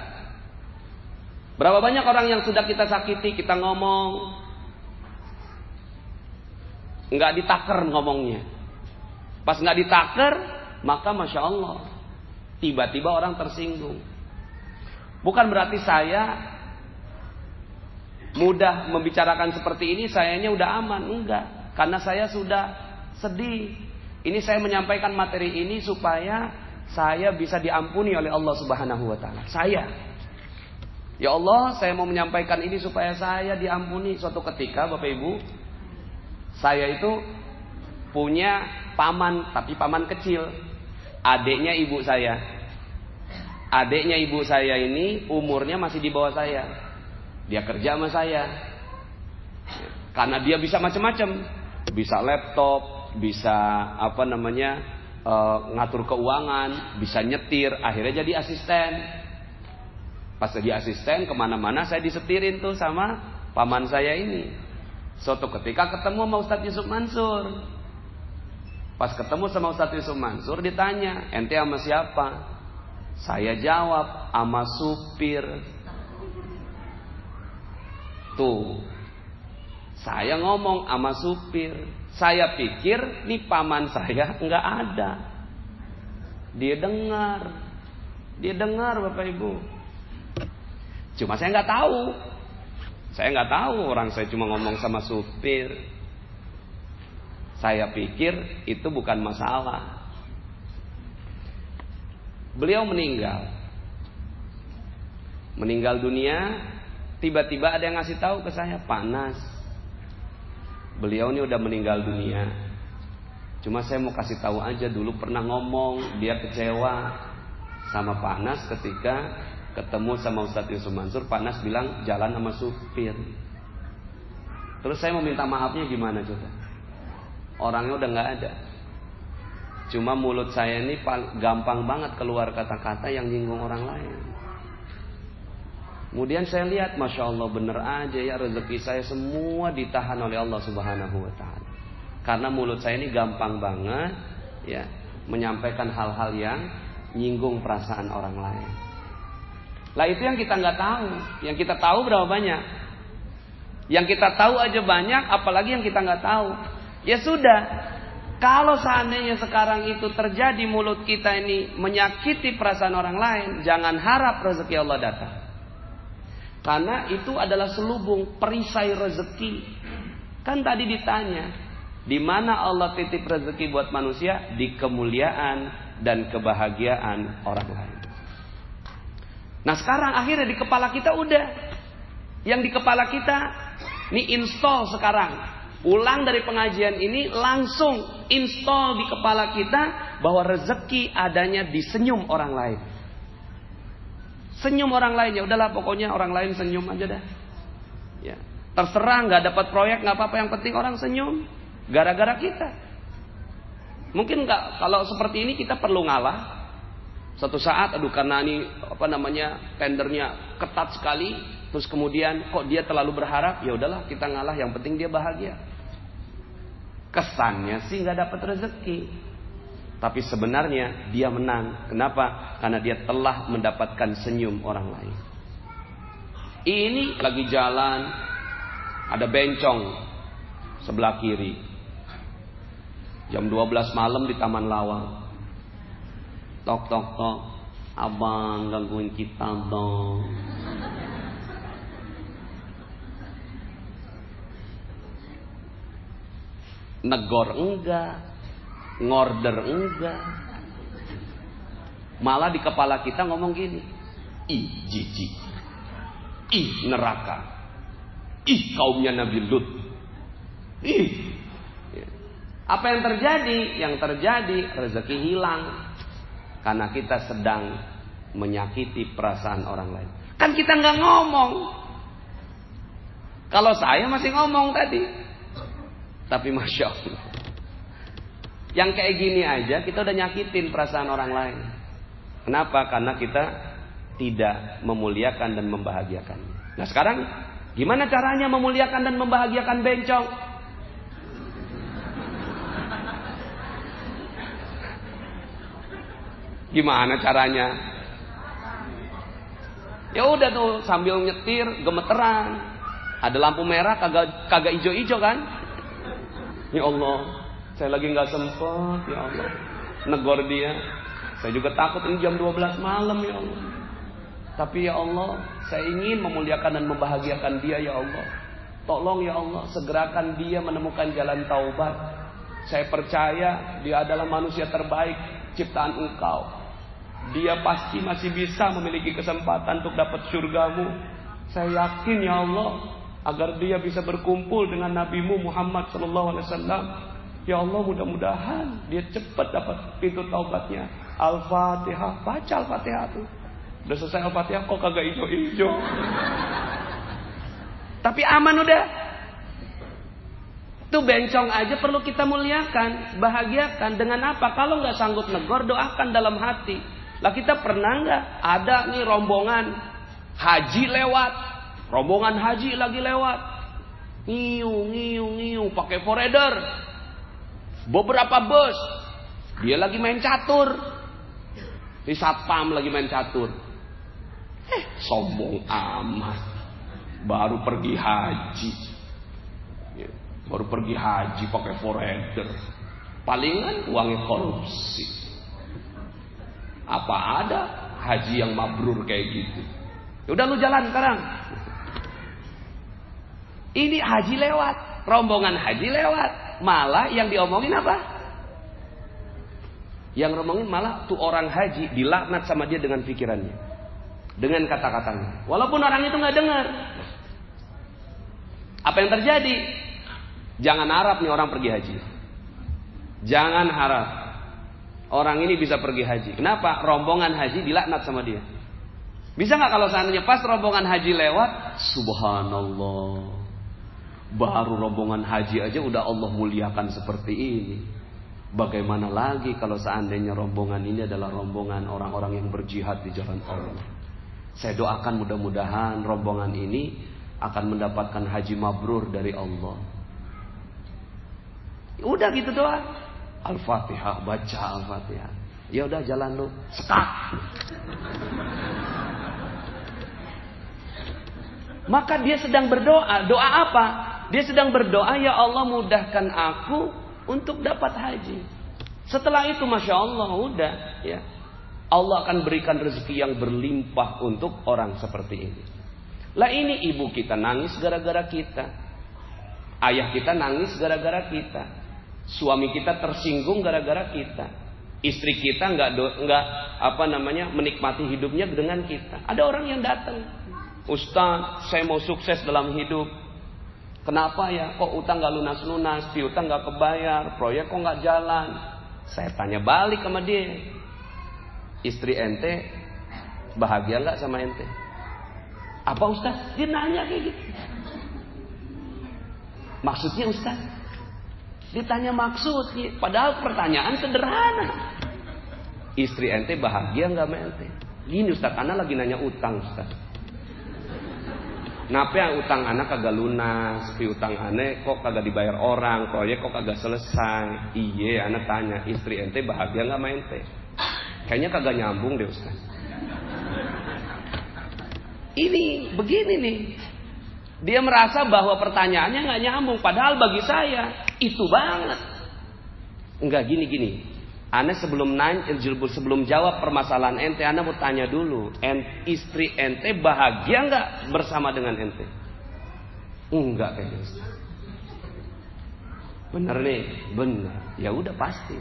Berapa banyak orang yang sudah kita sakiti, kita ngomong, nggak ditaker ngomongnya. Pas nggak ditaker, maka Masya Allah, tiba-tiba orang tersinggung. Bukan berarti saya mudah membicarakan seperti ini, sayanya udah aman. Enggak, karena saya sudah sedih. Ini saya menyampaikan materi ini supaya saya bisa diampuni oleh Allah Subhanahu wa Ta'ala. Saya, ya Allah, saya mau menyampaikan ini supaya saya diampuni. Suatu ketika Bapak Ibu, saya itu punya paman, tapi paman kecil, adiknya ibu saya. Adiknya ibu saya ini umurnya masih di bawah saya. Dia kerja sama saya. Karena dia bisa macam-macam, bisa laptop, bisa ngatur keuangan, bisa nyetir. Akhirnya jadi asisten. Pas jadi asisten, kemana-mana saya disetirin tuh sama paman saya ini. Suatu ketika ketemu sama Ustadz Yusuf Mansur. Pas ketemu sama Ustadz Yusuf Mansur, ditanya, ente sama siapa? Saya jawab, sama supir. Tuh, saya ngomong sama supir. Saya pikir nih paman saya nggak ada. Dia dengar Bapak Ibu. Cuma saya nggak tahu. Saya nggak tahu, orang saya cuma ngomong sama supir. Saya pikir itu bukan masalah. Beliau meninggal dunia. Tiba-tiba ada yang ngasih tahu ke saya, Pak Nas, beliau ini udah meninggal dunia. Cuma saya mau kasih tahu aja, dulu pernah ngomong dia kecewa sama Pak Nas ketika ketemu sama Ustadz Yusuf Mansur. Pak Nas bilang jalan sama supir. Terus saya mau minta maafnya gimana coba? Orangnya udah nggak ada. Cuma mulut saya ini gampang banget keluar kata-kata yang nyinggung orang lain. Kemudian saya lihat, Masya Allah, bener aja ya, rezeki saya semua ditahan oleh Allah Subhanahu wa Ta'ala. Karena mulut saya ini gampang banget ya menyampaikan hal-hal yang nyinggung perasaan orang lain. Lah itu yang kita nggak tahu. Yang kita tahu berapa banyak? Yang kita tahu aja banyak, apalagi yang kita nggak tahu. Ya sudah. Kalau seandainya sekarang itu terjadi, mulut kita ini menyakiti perasaan orang lain, jangan harap rezeki Allah datang. Karena itu adalah selubung perisai rezeki. Kan tadi ditanya, di mana Allah titip rezeki buat manusia? Di kemuliaan dan kebahagiaan orang lain. Nah sekarang akhirnya di kepala kita udah. Yang di kepala kita, ini install sekarang. Pulang dari pengajian ini langsung install di kepala kita bahwa rezeki adanya di senyum orang lain. Senyum orang lain, ya udahlah pokoknya orang lain senyum aja dah. Ya, terserah nggak dapat proyek nggak apa-apa, yang penting orang senyum gara-gara kita. Mungkin nggak, kalau seperti ini kita perlu ngalah. Suatu saat, aduh karena ini tendernya ketat sekali, terus kemudian kok dia terlalu berharap, ya udahlah kita ngalah, yang penting dia bahagia. Kesannya sih nggak dapat rezeki, tapi sebenarnya dia menang. Kenapa? Karena dia telah mendapatkan senyum orang lain. Ini lagi jalan, ada bencong sebelah kiri, jam 12 malam di Taman Lawang. Tok tok tok, abang gangguin kita dong. Negor enggak, ngorder enggak. Malah di kepala kita ngomong gini, ih jijik, ih neraka, ih kaumnya Nabi Lut, ih Apa yang terjadi? Yang terjadi rezeki hilang. Karena kita sedang menyakiti perasaan orang lain. Kan kita nggak ngomong. Kalau saya masih ngomong tadi. Tapi Masya Allah. Yang kayak gini aja kita udah nyakitin perasaan orang lain. Kenapa? Karena kita tidak memuliakan dan membahagiakan. Nah sekarang gimana caranya memuliakan dan membahagiakan bencong? Gimana caranya? Ya udah tuh sambil nyetir gemeteran. Ada lampu merah kagak ijo-ijo kan? Ya Allah, saya lagi nggak sempet, ya Allah. Negor dia. Saya juga takut ini jam 12 malam ya Allah. Tapi ya Allah, saya ingin memuliakan dan membahagiakan dia ya Allah. Tolong ya Allah, segerakan dia menemukan jalan taubat. Saya percaya dia adalah manusia terbaik ciptaan Engkau. Dia pasti masih bisa memiliki kesempatan untuk dapat surgamu. Saya yakin ya Allah, agar dia bisa berkumpul dengan Nabi-Mu Muhammad SAW. Ya Allah, mudah-mudahan dia cepat dapat pintu taubatnya. Al-Fatihah, baca Al-Fatihah tuh. Udah selesai Al-Fatihah kok kagak ijo-ijo. Tapi aman udah. Tuh bencong aja perlu kita muliakan, bahagiakan. Dengan apa? Kalau nggak sanggup negor, doakan dalam hati. Lah kita pernah nggak ada nih rombongan haji lewat, rombongan haji lagi lewat, ngiu pakai foreder, beberapa bus, dia lagi main catur, di satpam lagi main catur, sombong amat, baru pergi haji pakai foreder, palingan uangnya korupsi. Apa ada haji yang mabrur kayak gitu? Udah lu jalan sekarang. Ini haji lewat, rombongan haji lewat, malah yang diomongin apa? Yang ngomongin malah tuh orang haji dilaknat sama dia dengan pikirannya, dengan kata-katanya. Walaupun orang itu nggak dengar. Apa yang terjadi? Jangan harap nih orang pergi haji. Jangan harap orang ini bisa pergi haji. Kenapa? Rombongan haji dilaknat sama dia. Bisa nggak kalau seandainya pas rombongan haji lewat, subhanallah, baru rombongan haji aja udah Allah muliakan seperti ini. Bagaimana lagi kalau seandainya rombongan ini adalah rombongan orang-orang yang berjihad di jalan Allah. Saya doakan mudah-mudahan rombongan ini akan mendapatkan haji mabrur dari Allah. Udah gitu doang. Al-Fatihah, baca Al-Fatihah. Ya udah jalan lu, sekat. Maka dia sedang berdoa. Doa apa? Dia sedang berdoa, ya Allah mudahkan aku untuk dapat haji. Setelah itu Masya Allah udah ya, Allah akan berikan rezeki yang berlimpah untuk orang seperti ini. Lah ini ibu kita nangis gara-gara kita. Ayah kita nangis gara-gara kita. Suami kita tersinggung gara-gara kita. Istri kita nggak menikmati hidupnya dengan kita. Ada orang yang datang, Ustaz, saya mau sukses dalam hidup. Kenapa ya? Kok utang nggak lunas-lunas, piutang nggak kebayar, proyek kok nggak jalan? Saya tanya balik sama dia, istri ente bahagia nggak sama ente? Apa Ustaz? Dia nanya kayak gitu. Maksudnya Ustaz? Ditanya maksudnya, padahal pertanyaan sederhana. Istri ente bahagia nggak sama ente? Gini Ustaz, anak lagi nanya utang Ustaz. Kenapa yang utang anak kagak lunas, piutang anak kok kagak dibayar orang, proyek kok kagak selesai? Iya, anak tanya, istri ente bahagia nggak sama ente? Kayaknya kagak nyambung deh Ustaz. Ini begini nih. Dia merasa bahwa pertanyaannya nggak nyambung, padahal bagi saya itu banget. Enggak gini. Ane sebelum jawab permasalahan ente, Ane mau tanya dulu, istri ente bahagia nggak bersama dengan ente? Enggak kayaknya. Bener nih, bener. Ya udah pasti.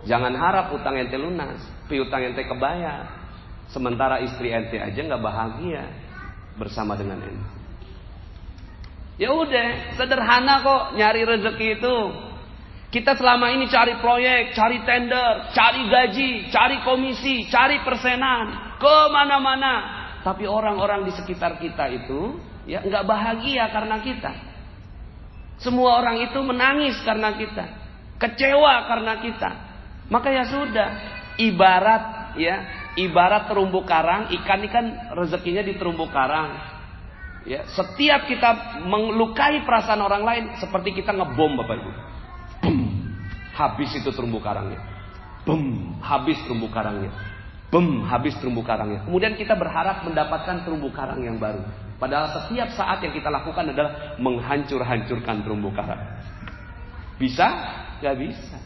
Jangan harap utang ente lunas, piutang ente kebayar. Sementara istri ente aja nggak bahagia bersama dengan ente. Ya udah, sederhana kok nyari rezeki itu. Kita selama ini cari proyek, cari tender, cari gaji, cari komisi, cari persenan, kemana-mana. Tapi orang-orang di sekitar kita itu ya nggak bahagia karena kita. Semua orang itu menangis karena kita, kecewa karena kita. Maka ya sudah, ibarat terumbu karang, ikan ini kan rezekinya di terumbu karang. Ya, setiap kita melukai perasaan orang lain seperti kita ngebom, Bapak Ibu. Bum, habis itu terumbu karangnya. Bum, habis terumbu karangnya. Bum, habis terumbu karangnya. Kemudian kita berharap mendapatkan terumbu karang yang baru. Padahal setiap saat yang kita lakukan adalah menghancur-hancurkan terumbu karang. Bisa? Gak bisa.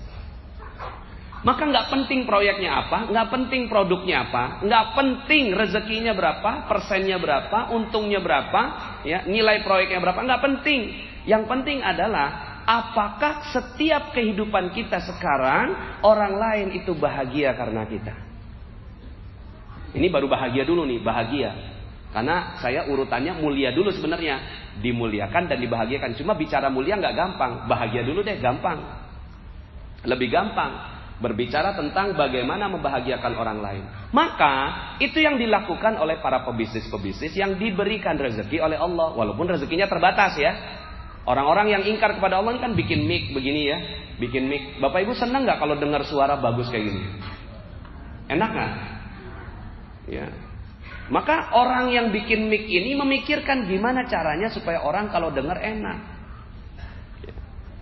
Maka nggak penting proyeknya apa, nggak penting produknya apa, nggak penting rezekinya berapa, persennya berapa, untungnya berapa, ya, nilai proyeknya berapa, nggak penting. Yang penting adalah apakah setiap kehidupan kita sekarang orang lain itu bahagia karena kita. Ini baru bahagia dulu nih, bahagia. Karena saya urutannya mulia dulu sebenarnya, dimuliakan dan dibahagiakan. Cuma bicara mulia nggak gampang, bahagia dulu deh gampang, lebih gampang. Berbicara tentang bagaimana membahagiakan orang lain. Maka itu yang dilakukan oleh para pebisnis-pebisnis yang diberikan rezeki oleh Allah. Walaupun rezekinya terbatas ya. Orang-orang yang ingkar kepada Allah kan bikin mic begini ya. Bikin mic. Bapak Ibu senang gak kalau dengar suara bagus kayak gini? Enak gak? Ya. Maka orang yang bikin mic ini memikirkan gimana caranya supaya orang kalau dengar enak.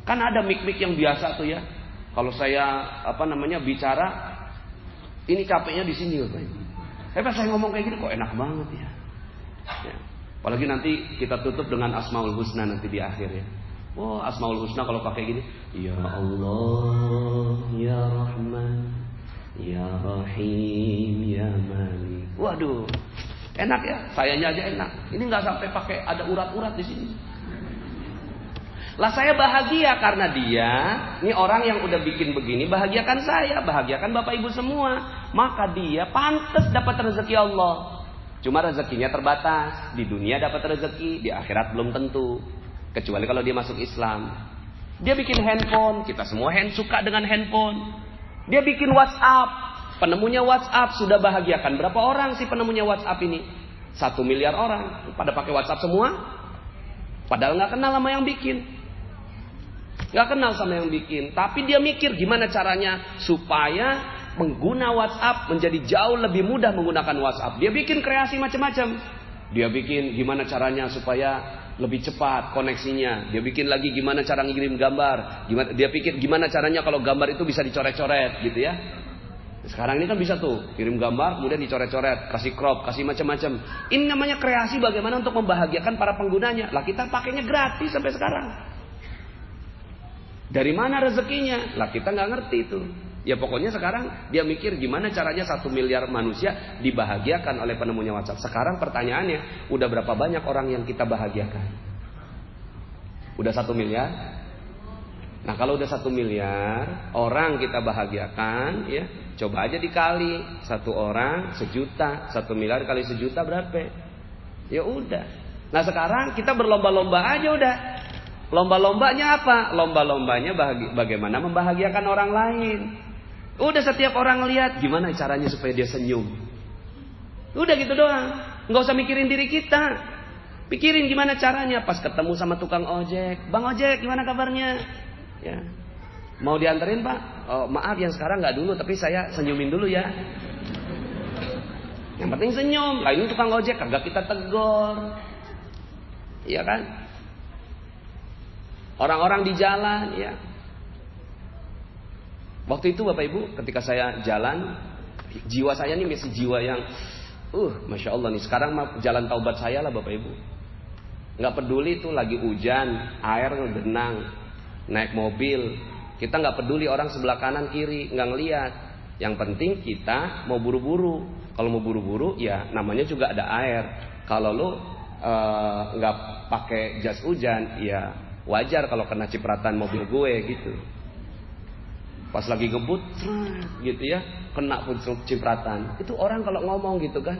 Kan ada mic-mic yang biasa tuh ya. Kalau saya bicara, ini capeknya di sini Bapak Ibu. Pas saya ngomong kayak gini kok enak banget ya. Apalagi nanti kita tutup dengan Asmaul Husna nanti di akhir ya. Oh, Asmaul Husna kalau pakai gini, ya Allah, ya Rahman, ya Rahim, ya Malik. Waduh, enak ya. Sayanya aja enak. Ini nggak sampai pakai ada urat-urat di sini. Lah saya bahagia karena dia, ini orang yang udah bikin begini, bahagiakan saya, bahagiakan Bapak Ibu semua. Maka dia pantas dapat rezeki Allah. Cuma rezekinya terbatas. Di dunia dapat rezeki, di akhirat belum tentu. Kecuali kalau dia masuk Islam. Dia bikin handphone, kita semua suka dengan handphone. Dia bikin WhatsApp, penemunya WhatsApp sudah bahagiakan. Berapa orang sih penemunya WhatsApp ini? 1 miliar orang. Pada pakai WhatsApp semua? Padahal nggak kenal sama yang bikin. Gak kenal sama yang bikin. Tapi dia mikir gimana caranya supaya pengguna WhatsApp menjadi jauh lebih mudah menggunakan WhatsApp. Dia bikin kreasi macam-macam. Dia bikin gimana caranya supaya lebih cepat koneksinya. Dia bikin lagi gimana cara ngirim gambar. Dia pikir gimana caranya kalau gambar itu bisa dicoret-coret gitu ya. Sekarang ini kan bisa tuh kirim gambar kemudian dicoret-coret, kasih crop, kasih macam-macam. Ini namanya kreasi bagaimana untuk membahagiakan para penggunanya. Lah kita pakainya gratis sampai sekarang. Dari mana rezekinya? Lah kita nggak ngerti itu. Ya pokoknya sekarang dia mikir gimana caranya 1 miliar manusia dibahagiakan oleh penemunya WhatsApp. Sekarang pertanyaannya, udah berapa banyak orang yang kita bahagiakan? Udah 1 miliar? Nah kalau udah 1 miliar orang kita bahagiakan, ya coba aja dikali 1 orang 1 juta, 1 miliar kali 1 juta berapa? Ya udah. Nah sekarang kita berlomba-lomba aja udah. Lomba-lombanya apa? Lomba-lombanya bagaimana membahagiakan orang lain. Udah setiap orang lihat gimana caranya supaya dia senyum. Udah gitu doang. Nggak usah mikirin diri kita. Pikirin gimana caranya pas ketemu sama tukang ojek. Bang ojek gimana kabarnya? Ya. Mau dianterin Pak? Oh, maaf yang sekarang nggak dulu tapi saya senyumin dulu ya. Yang penting senyum. Lah ini tukang ojek kagak kita tegur. Iya kan? Orang-orang di jalan ya. Waktu itu Bapak Ibu ketika saya jalan, jiwa saya ini masih jiwa yang Masya Allah nih. Sekarang jalan taubat saya lah Bapak Ibu. Gak peduli itu lagi hujan, air ngegenang, naik mobil. Kita gak peduli orang sebelah kanan kiri, gak ngelihat. Yang penting kita mau buru-buru. Kalau mau buru-buru ya namanya juga ada air. Kalau lu gak pakai jas hujan ya wajar kalau kena cipratan mobil gue gitu. Pas lagi ngebut gitu ya, kena pun cipratan. Itu orang kalau ngomong gitu kan,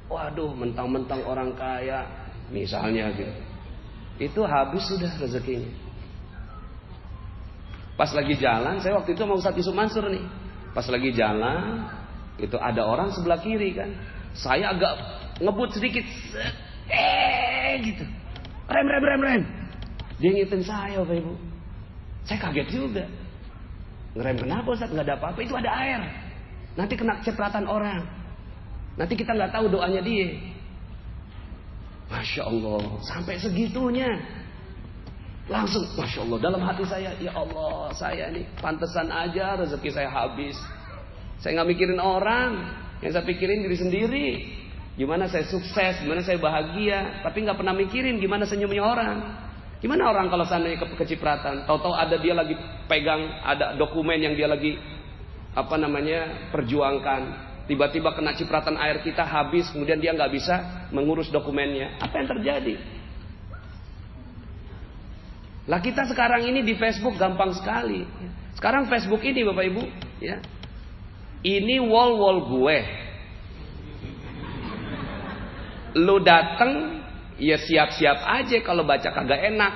waduh mentang-mentang orang kaya misalnya gitu. Itu habis sudah rezekinya. Pas lagi jalan, saya waktu itu sama Ustadz Yusuf Mansur nih. Pas lagi jalan, itu ada orang sebelah kiri kan. Saya agak ngebut sedikit, gitu. Rem. Dia ngitung saya, Bapak Ibu. Saya kaget juga. Ngerem kenapa Ustaz? Nggak ada apa-apa. Itu ada air. Nanti kena cipratan orang. Nanti kita nggak tahu doanya dia. Masya Allah, sampai segitunya. Langsung, Masya Allah, dalam hati saya, ya Allah, saya ini pantesan aja rezeki saya habis. Saya nggak mikirin orang, yang saya pikirin diri sendiri. Gimana saya sukses, gimana saya bahagia, tapi nggak pernah mikirin gimana senyumnya orang. Gimana orang kalau seandainya kecipratan, tahu-tahu ada dia lagi pegang, ada dokumen yang dia lagi perjuangkan, tiba-tiba kena cipratan air kita habis, kemudian dia nggak bisa mengurus dokumennya. Apa yang terjadi? Lah kita sekarang ini di Facebook gampang sekali. Sekarang Facebook ini Bapak Ibu, ya, ini wall gue. Lu dateng, ya siap-siap aja kalau baca kagak enak.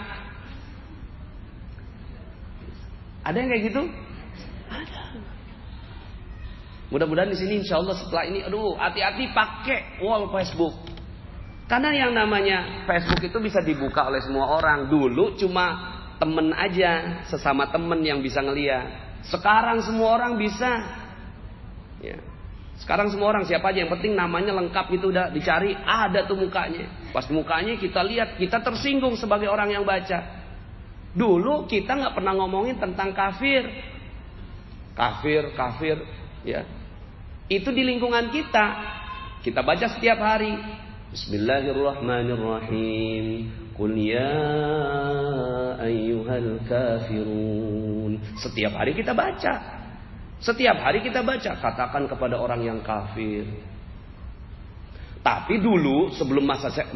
Ada yang kayak gitu? Ada. Mudah-mudahan di sini insya Allah setelah ini, hati-hati pakai wall Facebook. Karena yang namanya Facebook itu bisa dibuka oleh semua orang. Dulu cuma temen aja, sesama temen yang bisa ngeliat. Sekarang semua orang bisa. Ya. Sekarang semua orang siapa aja, yang penting namanya lengkap gitu, udah dicari, ada tuh mukanya. Pas mukanya kita lihat, kita tersinggung sebagai orang yang baca. Dulu kita nggak pernah ngomongin tentang kafir, ya. Itu di lingkungan kita. Kita baca setiap hari. Bismillahirrahmanirrahim. Qul ya ayyuhal kafirun. Setiap hari kita baca. Setiap hari kita baca, katakan kepada orang yang kafir. Tapi dulu sebelum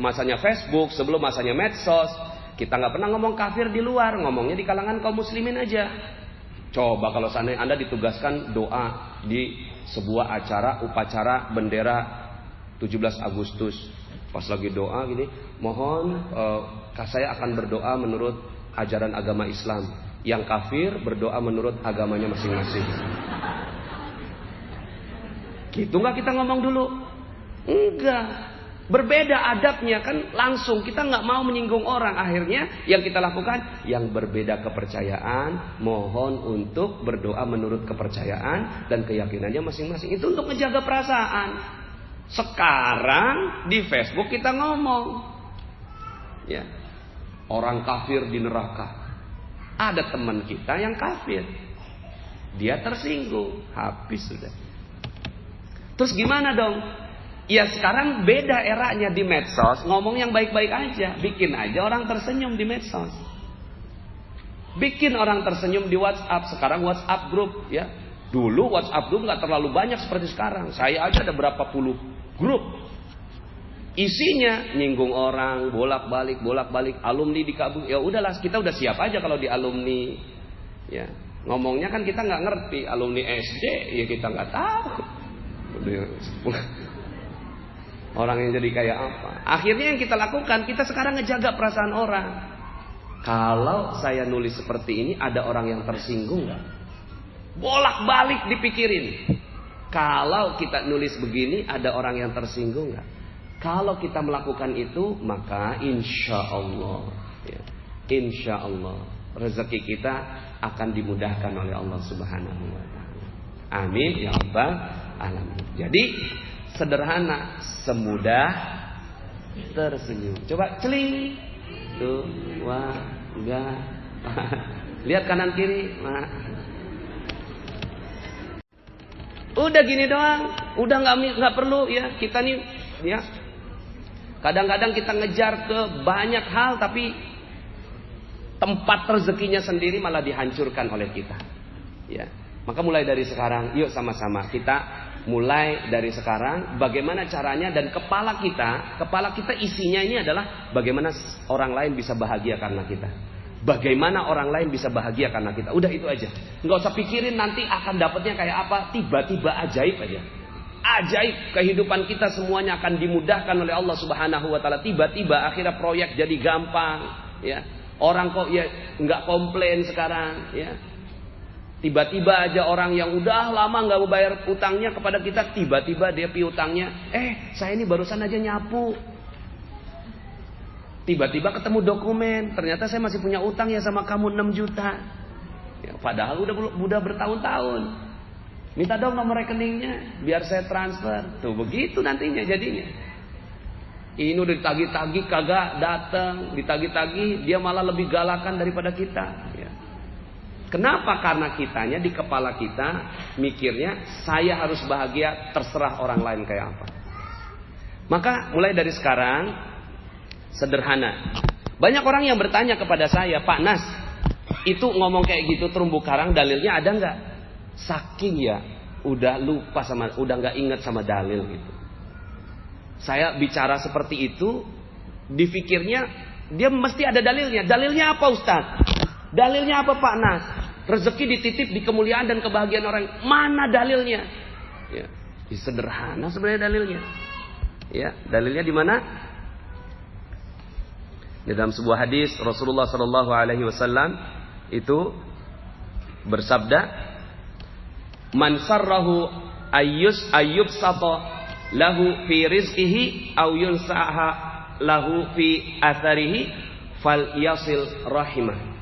masanya Facebook, sebelum masanya medsos, kita nggak pernah ngomong kafir di luar, ngomongnya di kalangan kaum muslimin aja. Coba kalau seandainya Anda ditugaskan doa di sebuah upacara bendera 17 Agustus. Pas lagi doa gini, mohon saya akan berdoa menurut ajaran agama Islam. Yang kafir berdoa menurut agamanya masing-masing. Gitu nggak kita ngomong dulu? Enggak. Berbeda adabnya kan langsung. Kita nggak mau menyinggung orang. Akhirnya yang kita lakukan, yang berbeda kepercayaan, mohon untuk berdoa menurut kepercayaan dan keyakinannya masing-masing. Itu untuk menjaga perasaan. Sekarang di Facebook kita ngomong, ya, orang kafir di neraka. Ada teman kita yang kafir, dia tersinggung, habis sudah. Terus gimana dong? Ya sekarang beda eranya di medsos, ngomong yang baik-baik aja, bikin aja orang tersenyum di medsos, bikin orang tersenyum di WhatsApp. Sekarang WhatsApp grup, ya. Dulu WhatsApp grup nggak terlalu banyak seperti sekarang. Saya aja ada berapa puluh grup. Isinya nyinggung orang, bolak-balik, alumni di kabung. Ya udahlah, kita udah siap aja kalau di alumni. Ya, ngomongnya kan kita nggak ngerti. Alumni SD, ya kita nggak tahu. Orang yang jadi kayak apa? Akhirnya yang kita lakukan, kita sekarang ngejaga perasaan orang. Kalau saya nulis seperti ini, ada orang yang tersinggung nggak? Bolak-balik dipikirin. Kalau kita nulis begini, ada orang yang tersinggung nggak? Kalau kita melakukan itu, maka insya Allah, ya, insya Allah rezeki kita akan dimudahkan oleh Allah Subhanahu Wa Taala. Amin ya rabbal alamin. Jadi sederhana, semudah tersenyum. Coba celing, tuh, wah, enggak, lihat kanan kiri, udah gini doang, udah nggak perlu ya kita nih, ya. Kadang-kadang kita ngejar ke banyak hal, tapi tempat rezekinya sendiri malah dihancurkan oleh kita. Ya, maka mulai dari sekarang, yuk sama-sama kita mulai dari sekarang. Bagaimana caranya, dan kepala kita isinya ini adalah bagaimana orang lain bisa bahagia karena kita. Bagaimana orang lain bisa bahagia karena kita. Udah itu aja. Nggak usah pikirin nanti akan dapatnya kayak apa. Tiba-tiba ajaib aja. Ajaib, kehidupan kita semuanya akan dimudahkan oleh Allah Subhanahu Wa Taala. Tiba-tiba akhirnya proyek jadi gampang, ya. Orang kok ya nggak komplain sekarang, ya. Tiba-tiba aja orang yang udah lama nggak mau bayar utangnya kepada kita, tiba-tiba dia piutangnya, saya ini barusan aja nyapu. Tiba-tiba ketemu dokumen, ternyata saya masih punya utang ya sama kamu 6 juta. Ya, padahal udah bertahun-tahun. Minta dong nomor rekeningnya, biar saya transfer. Tuh begitu nantinya jadinya. Ini udah ditagih-tagih kagak datang, ditagih-tagih dia malah lebih galakan daripada kita. Ya. Kenapa? Karena kitanya di kepala kita mikirnya saya harus bahagia, terserah orang lain kayak apa. Maka mulai dari sekarang sederhana. Banyak orang yang bertanya kepada saya, Pak Nas, itu ngomong kayak gitu terumbu karang dalilnya ada nggak? Saking ya udah lupa udah nggak ingat sama dalil gitu. Saya bicara seperti itu, dipikirnya dia mesti ada dalilnya. Dalilnya apa Ustaz? Dalilnya apa Pak Nas? Rezeki dititip di kemuliaan dan kebahagiaan orang. Mana dalilnya? Ya, sederhana sebenarnya dalilnya. Ya, dalilnya di mana? Di dalam sebuah hadis Rasulullah Shallallahu Alaihi Wasallam itu bersabda, "Man sarrahu ayyub sato lahu fi rizqihi aw yunsaha lahu fi atharihi fal yasil rahimah."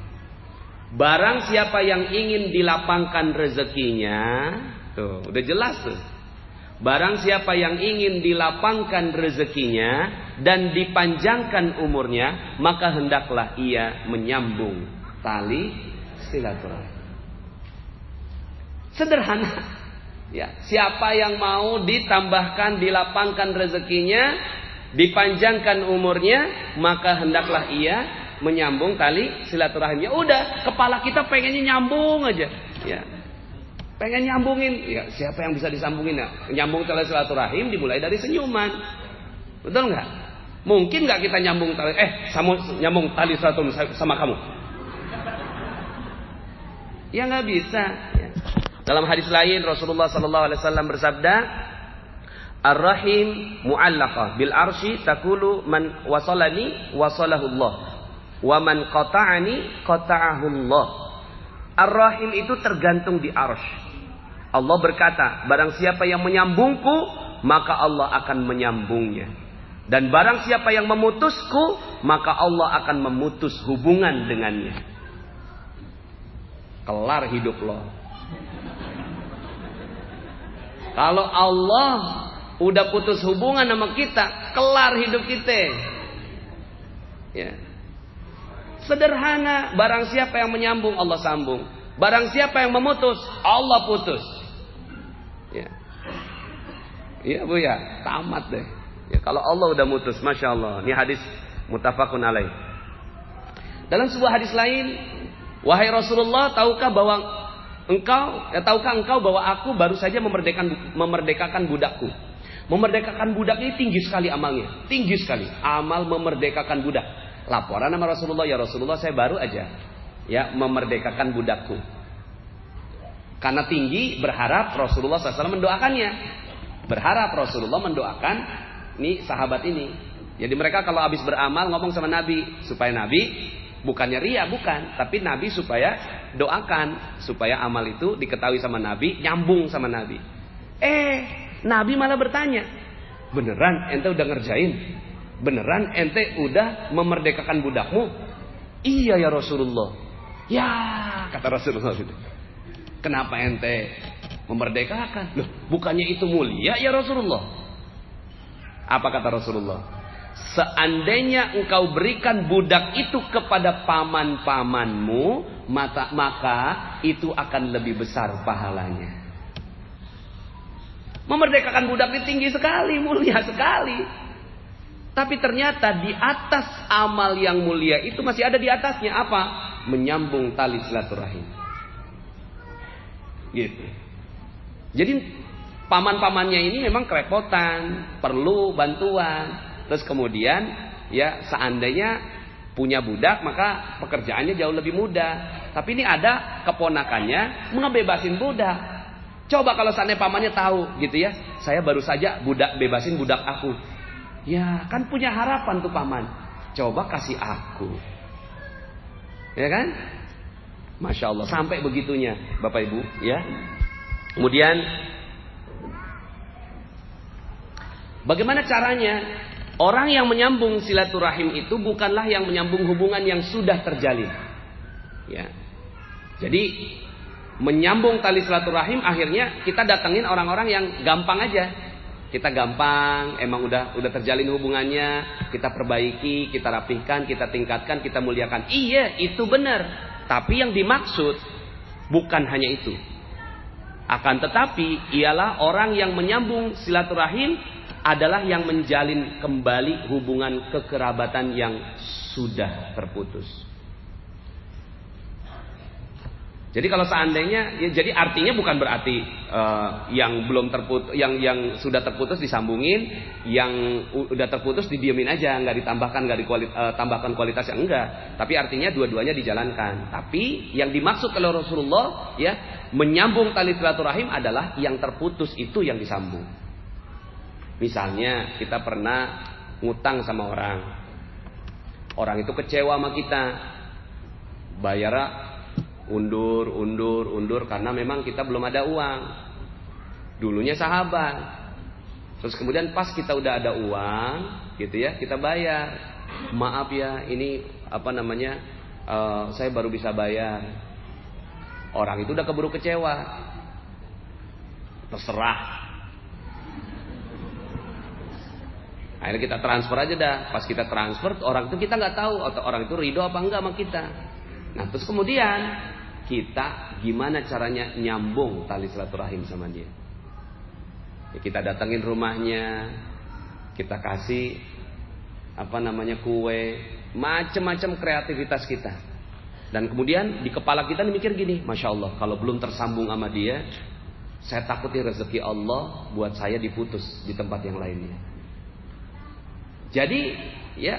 Barang siapa yang ingin dilapangkan rezekinya, tuh udah jelas tuh. Barang siapa yang ingin dilapangkan rezekinya dan dipanjangkan umurnya, maka hendaklah ia menyambung tali silaturahim. Sederhana. Ya, siapa yang mau ditambahkan, dilapangkan rezekinya, dipanjangkan umurnya, maka hendaklah ia menyambung tali silaturahim. Ya udah, kepala kita pengennya nyambung aja. Ya. Pengen nyambungin, ya siapa yang bisa disambungin ya? Nyambung tali silaturahim dimulai dari senyuman. Betul nggak? Mungkin nggak kita nyambung tali nyambung tali silaturahim sama kamu? Ya nggak bisa. Ya. Dalam hadis lain Rasulullah Sallallahu Alaihi Wasallam bersabda, "Ar-rahim mu'allaqah bil arsy taqulu man wasalani wasalahu Allah, wa man qata'ani qata'ahu Allah." Ar-rahim itu tergantung di arsy. Allah berkata, barang siapa yang menyambungku, maka Allah akan menyambungnya. Dan barang siapa yang memutusku, maka Allah akan memutus hubungan dengannya. Kelar hidup lo. Kalau Allah udah putus hubungan sama kita, kelar hidup kita. Ya. Sederhana, barang siapa yang menyambung, Allah sambung. Barang siapa yang memutus, Allah putus. Ya, iya Bu ya, tamat deh. Ya, kalau Allah udah mutus, masya Allah. Ini hadis muttafaqun alaih. Dalam sebuah hadis lain, wahai Rasulullah, tahukah engkau bahwa aku baru saja memerdekakan budakku. Memerdekakan budak ini tinggi sekali amalnya, tinggi sekali. Amal memerdekakan budak. Laporan sama Rasulullah, ya Rasulullah saya baru aja ya memerdekakan budakku. Karena tinggi, berharap Rasulullah SAW mendoakannya. Berharap Rasulullah mendoakan nih sahabat ini. Jadi mereka kalau habis beramal ngomong sama Nabi, supaya Nabi bukannya ria, bukan, tapi Nabi supaya doakan supaya amal itu diketahui sama Nabi, nyambung sama Nabi. Nabi malah bertanya, beneran ente udah ngerjain? Beneran ente udah memerdekakan budakmu? Iya ya Rasulullah. Ya, kata Rasulullah itu. Kenapa ente memerdekakan? Loh, bukannya itu mulia ya Rasulullah? Apa kata Rasulullah? Seandainya engkau berikan budak itu kepada paman-pamanmu, maka itu akan lebih besar pahalanya. Memerdekakan budak ini tinggi sekali, mulia sekali. Tapi ternyata di atas amal yang mulia itu masih ada di atasnya apa? Menyambung tali silaturahim. Gitu. Jadi paman-pamannya ini memang kerepotan, perlu bantuan. Terus kemudian ya seandainya punya budak maka pekerjaannya jauh lebih mudah. Tapi ini ada keponakannya ngebebasin budak. Coba kalau seandainya pamannya tahu gitu ya, saya baru saja bebasin budak aku. Ya kan punya harapan tuh paman. Coba kasih aku. Ya kan? Masya Allah, sampai begitunya Bapak Ibu ya. Kemudian bagaimana caranya? Orang yang menyambung silaturahim itu bukanlah yang menyambung hubungan yang sudah terjalin ya. Jadi menyambung tali silaturahim akhirnya kita datengin orang-orang yang gampang aja. Kita gampang, emang udah terjalin hubungannya, kita perbaiki, kita rapihkan, kita tingkatkan, kita muliakan. Iya, itu benar. Tapi yang dimaksud bukan hanya itu. Akan tetapi ialah orang yang menyambung silaturahim adalah yang menjalin kembali hubungan kekerabatan yang sudah terputus. Jadi kalau seandainya, ya, jadi artinya bukan berarti yang belum terputus, yang sudah terputus disambungin, yang udah terputus didiemin aja, nggak ditambahkan, nggak ditambahkan kualitas yang enggak. Tapi artinya dua-duanya dijalankan. Tapi yang dimaksud oleh Rasulullah, ya, menyambung tali silaturahim adalah yang terputus itu yang disambung. Misalnya kita pernah ngutang sama orang itu kecewa sama kita, bayar undur karena memang kita belum ada uang. Dulunya sahabat, terus kemudian pas kita udah ada uang gitu ya, kita bayar. Maaf ya, ini saya baru bisa bayar. Orang itu udah keburu kecewa, terserah, akhirnya kita transfer aja dah. Pas kita transfer, orang itu kita nggak tahu atau orang itu ridho apa enggak sama kita. Nah terus kemudian kita gimana caranya nyambung tali silaturahim sama dia? Ya, kita datangin rumahnya, kita kasih kue, macam-macam kreativitas kita. Dan kemudian di kepala kita mikir gini, Masya Allah, kalau belum tersambung sama dia, saya takutin rezeki Allah buat saya diputus di tempat yang lainnya. Jadi ya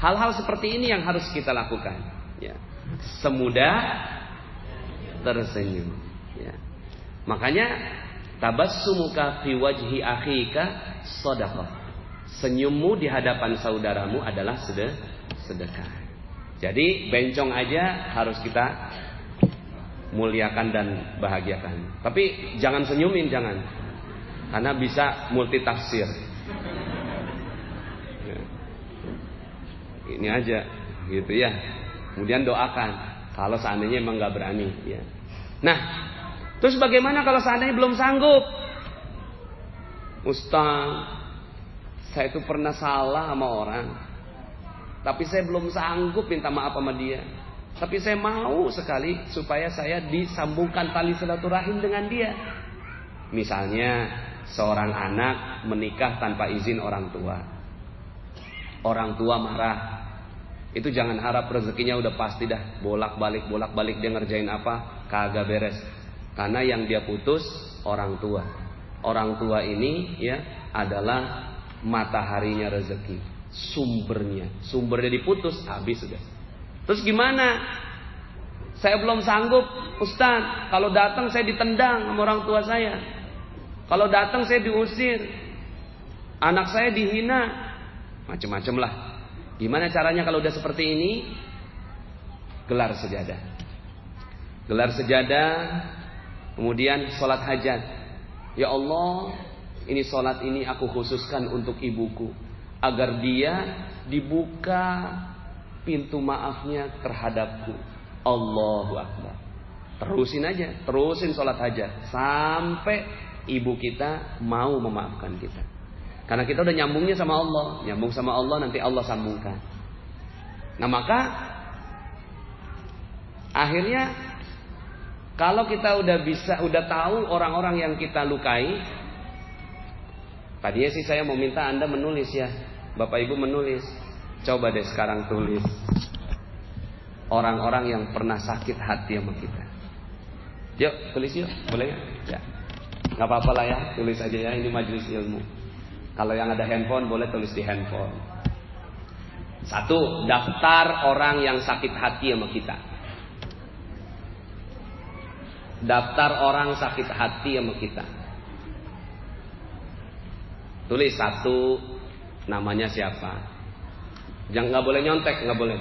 hal-hal seperti ini yang harus kita lakukan ya. Semudah tersenyum ya. Makanya tabassumuka fi wajhi akhika shadaqah. Senyummu di hadapan saudaramu adalah sedekah. Jadi bencong aja harus kita muliakan dan bahagiakan. Tapi jangan senyumin, jangan. Karena bisa multitafsir. Ya. Ini aja gitu ya. Kemudian doakan kalau seandainya emang gak berani ya. Nah, terus bagaimana kalau seandainya belum sanggup? Ustaz, saya itu pernah salah sama orang, tapi saya belum sanggup minta maaf sama dia. Tapi saya mau sekali supaya saya disambungkan tali silaturahim dengan dia. Misalnya seorang anak menikah tanpa izin orang tua. Orang tua marah. Itu jangan harap rezekinya udah pasti dah, bolak-balik dia ngerjain apa, kagak beres. Karena yang dia putus orang tua. Orang tua ini ya adalah mataharinya rezeki, sumbernya diputus, habis sudah. Terus gimana? Saya belum sanggup, Ustaz. Kalau datang saya ditendang sama orang tua saya. Kalau datang saya diusir. Anak saya dihina. Macam-macam lah. Gimana caranya kalau udah seperti ini? Gelar sejadah. Gelar sejadah, kemudian sholat hajat. Ya Allah, ini sholat ini aku khususkan untuk ibuku, agar dia dibuka pintu maafnya terhadapku. Allahu Akbar. Terusin aja, terusin sholat hajat sampai ibu kita mau memaafkan kita. Karena kita udah nyambungnya sama Allah, nyambung sama Allah, nanti Allah sambungkan. Nah maka akhirnya kalau kita udah tahu orang-orang yang kita lukai. Tadinya sih saya mau minta Anda menulis ya, Bapak Ibu menulis. Coba deh sekarang tulis orang-orang yang pernah sakit hati sama kita. Yuk tulis yuk, boleh ya? Gak apa-apa lah ya, tulis aja ya, ini majelis ilmu. Kalau yang ada handphone boleh tulis di handphone. 1. Daftar orang yang sakit hati sama kita. Daftar orang sakit hati sama kita. Tulis 1, namanya siapa. Jangan, nggak boleh nyontek, nggak boleh.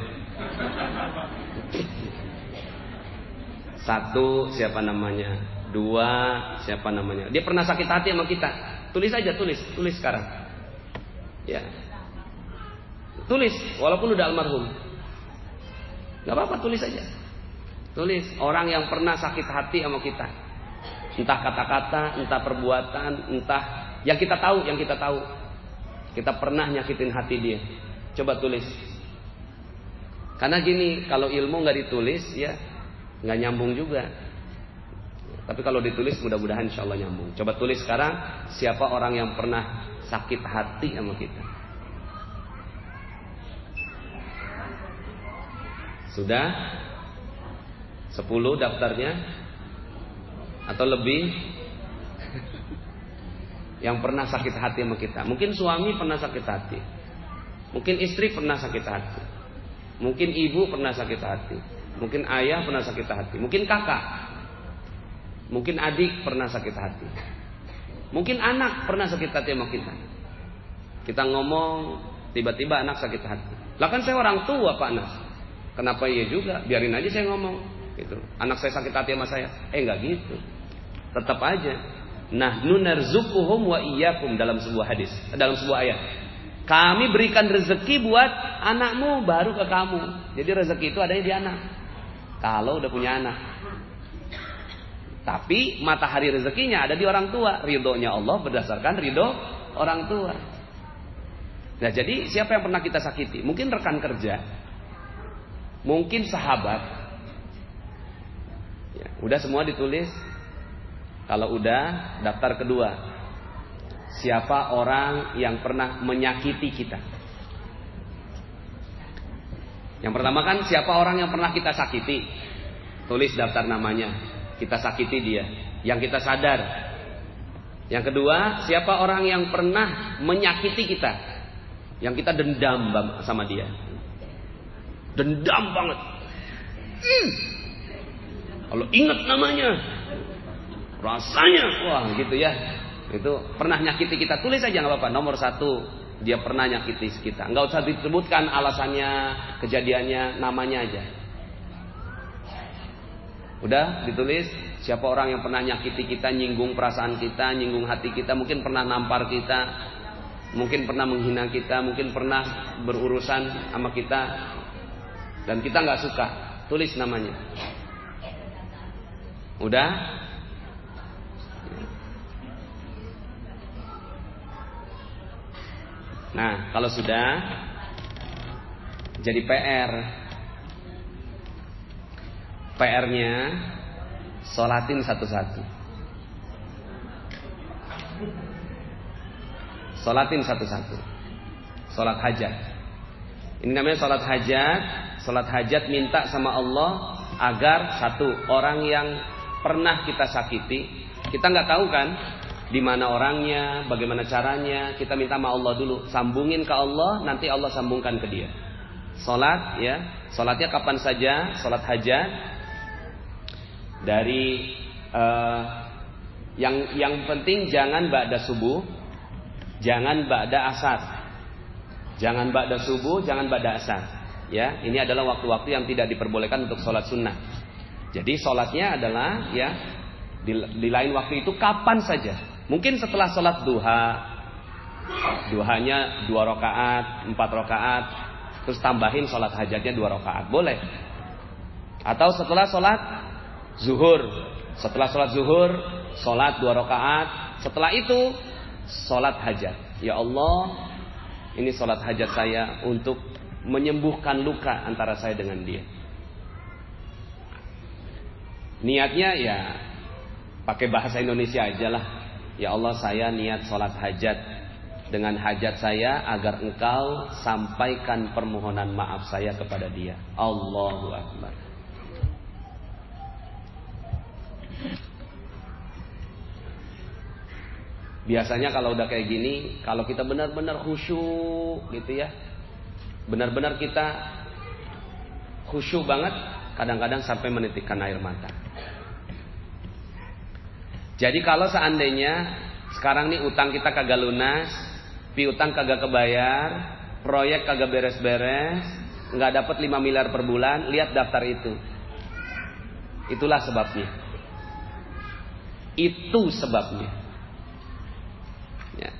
1, siapa namanya? 2, siapa namanya? Dia pernah sakit hati sama kita. Tulis aja, tulis sekarang. Ya. Tulis, walaupun udah almarhum. Gak apa-apa, tulis aja. Tulis orang yang pernah sakit hati sama kita. Entah kata-kata, entah perbuatan, entah yang kita tahu. Kita pernah nyakitin hati dia. Coba tulis. Karena gini, kalau ilmu gak ditulis ya gak nyambung juga. Tapi kalau ditulis mudah-mudahan insya Allah nyambung. Coba tulis sekarang, siapa orang yang pernah sakit hati sama kita. Sudah 10 daftarnya atau lebih yang pernah sakit hati sama kita. Mungkin suami pernah sakit hati, mungkin istri pernah sakit hati, mungkin ibu pernah sakit hati, mungkin ayah pernah sakit hati, mungkin kakak, mungkin adik pernah sakit hati, mungkin anak pernah sakit hati sama kita. Kita ngomong tiba-tiba anak sakit hati. Lah kan saya orang tua Pak Nas. Kenapa iya juga? Biarin aja saya ngomong gitu. Anak saya sakit hati sama saya. Enggak gitu. Tetap aja. Nahnu narzuquhum wa iyyakum dalam sebuah hadis, dalam sebuah ayat. Kami berikan rezeki buat anakmu baru ke kamu. Jadi rezeki itu adanya di anak. Kalau udah punya anak. Tapi matahari rezekinya ada di orang tua. Ridhonya Allah berdasarkan ridho orang tua. Nah, jadi siapa yang pernah kita sakiti? Mungkin rekan kerja, mungkin sahabat. Ya, udah semua ditulis. Kalau udah, daftar kedua. Siapa orang yang pernah menyakiti kita? Yang pertama kan siapa orang yang pernah kita sakiti? Tulis daftar namanya. Kita sakiti dia, yang kita sadar. Yang kedua, siapa orang yang pernah menyakiti kita, yang kita dendam sama dia. Dendam banget. Kalau ingat namanya, rasanya, wah gitu ya. Itu pernah nyakiti kita, tulis aja nggak apa-apa. Nomor 1, dia pernah nyakiti kita. Nggak usah disebutkan alasannya, kejadiannya, namanya aja. Udah ditulis. Siapa orang yang pernah nyakiti kita, nyinggung perasaan kita, nyinggung hati kita, mungkin pernah nampar kita, mungkin pernah menghina kita, mungkin pernah berurusan sama kita dan kita nggak suka. Tulis namanya. Udah? Nah, kalau sudah jadi PR-nya sholatin satu-satu. Sholatin satu-satu. Sholat hajat. Ini namanya sholat hajat. Sholat hajat minta sama Allah agar satu, orang yang pernah kita sakiti, kita nggak tahu kan di mana orangnya, bagaimana caranya, kita minta sama Allah dulu, sambungin ke Allah, nanti Allah sambungkan ke dia. Sholat ya, sholatnya kapan saja, sholat hajat dari yang penting jangan ba'da subuh, jangan ba'da asar, jangan ba'da subuh, jangan ba'da asar. Ya, ini adalah waktu-waktu yang tidak diperbolehkan untuk sholat sunnah. Jadi sholatnya adalah ya di lain waktu itu kapan saja. Mungkin setelah sholat duha, duhanya 2 rakaat, 4 rakaat, terus tambahin sholat hajatnya 2 rakaat, boleh. Atau setelah sholat zuhur, setelah sholat zuhur, sholat 2 rakaat, setelah itu sholat hajat. Ya Allah, ini sholat hajat saya untuk menyembuhkan luka antara saya dengan dia. Niatnya ya pakai bahasa Indonesia aja lah. Ya Allah, saya niat sholat hajat dengan hajat saya agar engkau sampaikan permohonan maaf saya kepada dia. Allahu Akbar. Biasanya kalau udah kayak gini, kalau kita benar-benar khusyuk gitu ya, benar-benar kita khusyuk banget, kadang-kadang sampai menitikkan air mata. Jadi kalau seandainya sekarang nih utang kita kagak lunas, piutang kagak kebayar, proyek kagak beres-beres, nggak dapat 5 miliar per bulan, lihat daftar itu. Itulah sebabnya. Itu sebabnya. Ya.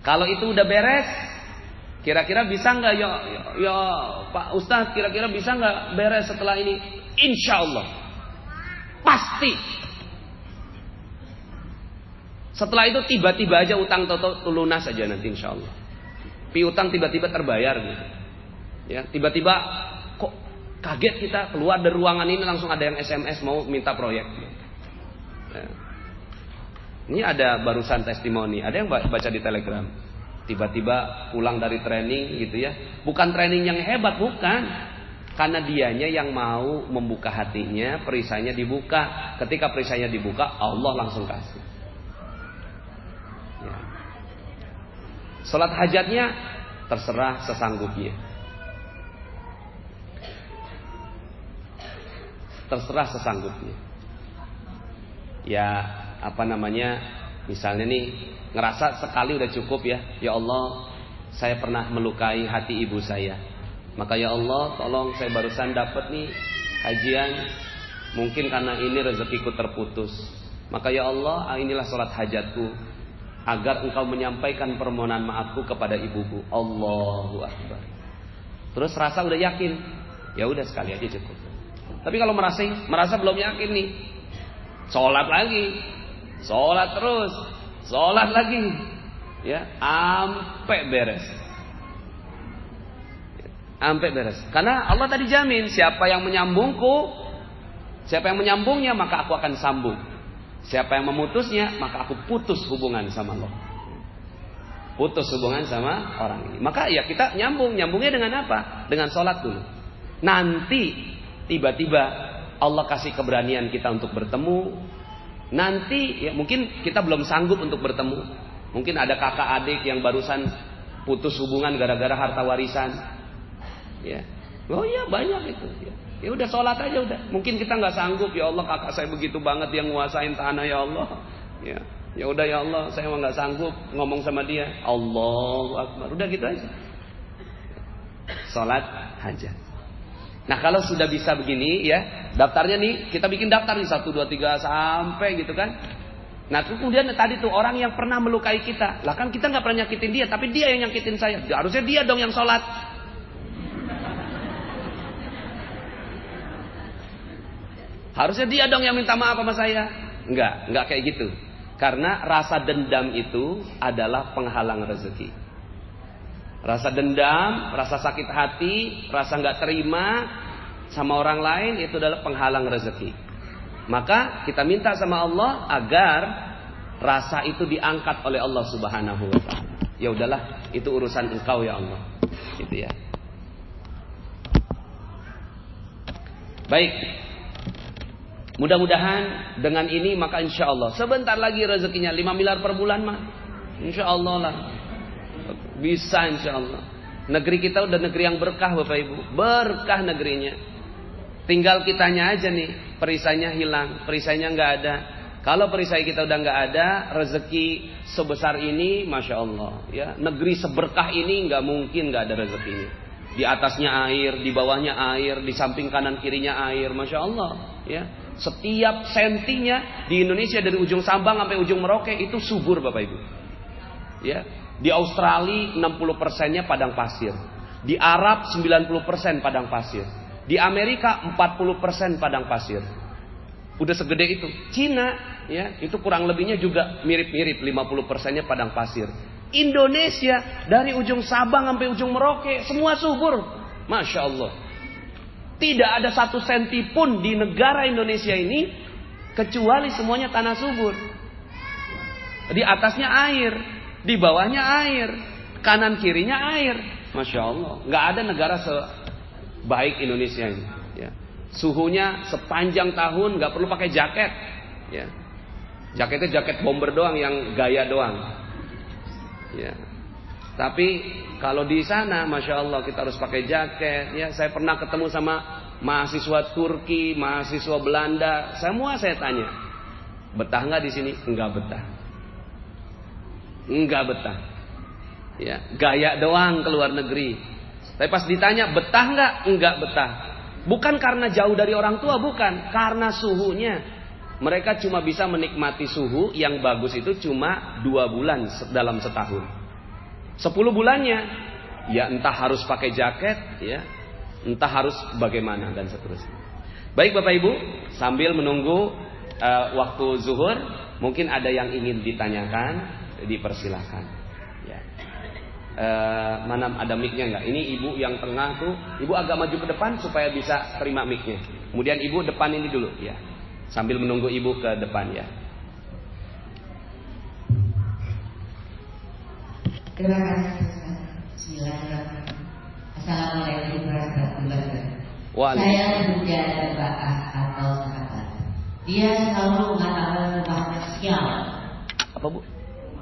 Kalau itu udah beres, kira-kira bisa nggak ya Pak Ustadz, kira-kira bisa nggak beres setelah ini? Insya Allah, pasti. Setelah itu tiba-tiba aja utang toto lunas aja nanti insya Allah. Piutang tiba-tiba terbayar gitu. Ya, tiba-tiba kok kaget kita keluar dari ruangan ini langsung ada yang SMS mau minta proyek. Ya. Ini ada barusan testimoni, ada yang baca di Telegram. Tiba-tiba pulang dari training gitu ya. Bukan training yang hebat, bukan. Karena dianya yang mau membuka hatinya, perisainya dibuka. Ketika perisainya dibuka, Allah langsung kasih. Ya. Sholat hajatnya terserah sesanggupnya. Terserah sesanggupnya. Ya, apa namanya? Misalnya nih, ngerasa sekali udah cukup ya. Ya Allah, saya pernah melukai hati ibu saya. Maka ya Allah, tolong saya barusan dapat nih kajian. Mungkin karena ini rezekiku terputus. Maka ya Allah, inilah sholat hajatku. Agar engkau menyampaikan permohonan maafku kepada ibuku. Allahu Akbar. Terus rasa udah yakin. Ya udah sekali aja cukup. Tapi kalau merasa belum yakin nih, sholat lagi, sholat terus, sholat lagi, ya, sampai beres, sampai beres. Karena Allah tadi jamin, siapa yang menyambungku, siapa yang menyambungnya maka aku akan sambung. Siapa yang memutusnya maka aku putus hubungan sama Allah. Putus hubungan sama orang ini. Maka ya kita nyambungnya dengan apa? Dengan sholat dulu. Nanti tiba-tiba Allah kasih keberanian kita untuk bertemu. Nanti ya mungkin kita belum sanggup untuk bertemu. Mungkin ada kakak adik yang barusan putus hubungan gara-gara harta warisan. Ya. Oh iya banyak itu. Ya udah sholat aja udah. Mungkin kita nggak sanggup, ya Allah kakak saya begitu banget yang nguasain tanah ya Allah. Ya udah ya Allah saya mah nggak sanggup ngomong sama dia. Allahu Akbar. Udah gitu aja. Sholat hajat. Nah kalau sudah bisa begini ya, daftarnya nih kita bikin daftar nih 1, 2, 3 sampai gitu kan. Nah kemudian tadi tuh orang yang pernah melukai kita, lah kan kita nggak pernah nyakitin dia, tapi dia yang nyakitin saya. Harusnya dia dong yang sholat. Harusnya dia dong yang minta maaf sama saya. Enggak kayak gitu. Karena rasa dendam itu adalah penghalang rezeki. Rasa dendam, rasa sakit hati, rasa nggak terima sama orang lain itu adalah penghalang rezeki. Maka kita minta sama Allah agar rasa itu diangkat oleh Allah Subhanahu wa taala. Ya udahlah, itu urusan engkau ya Allah. Gitu ya. Baik. Mudah-mudahan dengan ini maka insya Allah sebentar lagi rezekinya 5 miliar per bulan mah. Insya Allah lah. Bisa insya Allah. Negeri kita udah negeri yang berkah Bapak Ibu. Berkah negerinya. Tinggal kitanya aja nih. Perisainya hilang. Perisainya nggak ada. Kalau perisai kita udah nggak ada, rezeki sebesar ini, Masya Allah. Ya, negeri seberkah ini nggak mungkin nggak ada rezekinya. Di atasnya air, di bawahnya air, di samping kanan kirinya air, Masya Allah. Ya, setiap sentinya di Indonesia dari ujung Sabang sampai ujung Merauke itu subur Bapak Ibu. Ya. Di Australia 60%-nya padang pasir. Di Arab 90% padang pasir. Di Amerika 40% padang pasir. Udah segede itu. Cina ya, itu kurang lebihnya juga mirip-mirip 50%-nya padang pasir. Indonesia dari ujung Sabang sampai ujung Merauke semua subur. Masya Allah. Tidak ada 1 senti pun di negara Indonesia ini kecuali semuanya tanah subur. Di atasnya air. Di bawahnya air, kanan kirinya air, Masya Allah. Nggak ada negara sebaik Indonesia ini. Ya. Suhunya sepanjang tahun nggak perlu pakai jaket. Ya. Jaketnya jaket bomber doang yang gaya doang. Ya. Tapi kalau di sana, Masya Allah kita harus pakai jaket. Ya, saya pernah ketemu sama mahasiswa Turki, mahasiswa Belanda, semua saya tanya, betah nggak di sini? Nggak betah. Enggak betah. Ya, gaya doang ke luar negeri. Tapi pas ditanya betah enggak? Enggak betah. Bukan karena jauh dari orang tua, bukan. Karena suhunya. Mereka cuma bisa menikmati suhu yang bagus itu cuma 2 bulan dalam setahun. 10 bulannya, ya entah harus pakai jaket, ya, entah harus bagaimana dan seterusnya. Baik Bapak Ibu, sambil menunggu waktu zuhur, mungkin ada yang ingin ditanyakan, dipersilahkan. Ya. Mana ada mic-nya nggak? Ini ibu yang tengah tuh, ibu agak maju ke depan supaya bisa terima mic-nya. Kemudian ibu depan ini dulu, ya. Sambil menunggu ibu ke depan, ya.
Terima kasih. Bismillahirrahmanirrahim. Assalamualaikum warahmatullahi wabarakatuh. Saya punya jemaah atau sahabat. Dia selalu mengatakan rumah sial.
Apa Bu?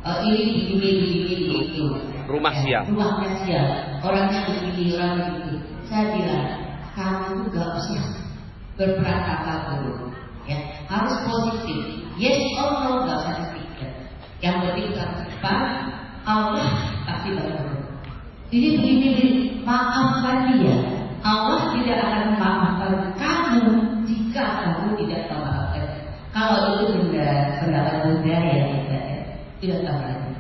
Ini itu.
Rumah sial.
Rumahnya sial. Orangnya begini, orang begitu. Saya bilang, kamu gak usah berprasangka buruk. Ya, harus positif. Yes or no, gak usah dipikir. Yang penting kamu depan, Allah pasti bantu. Jadi begini, maafkan dia. Allah tidak akan memaafkan kamu jika kamu tidak memaafkan. Kalau itu pendapat Buddha ya tidak tahu lagi.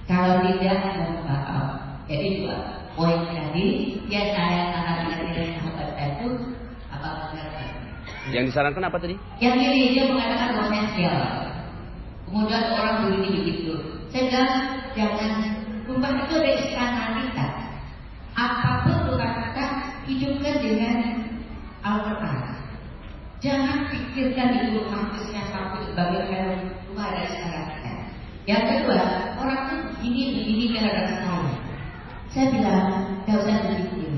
Kalau tidak maaf. Jadi dua poin tadi yang saya sarankan dari sahabat itu apa benar?
Yang disarankan apa tadi?
Yang ini dia mengatakan potensial. Kemudian orang begini begitu. Saya bilang jangan rumah itu ada istana kita. Apapun Tuhan kata hidupkan dengan Al-Quran. Jangan pikirkan itu maksudnya satu sebagai rumah ada istana kita. Yang kedua, orang itu begini gara-gara saya. Saya bilang, gak usah berpikir.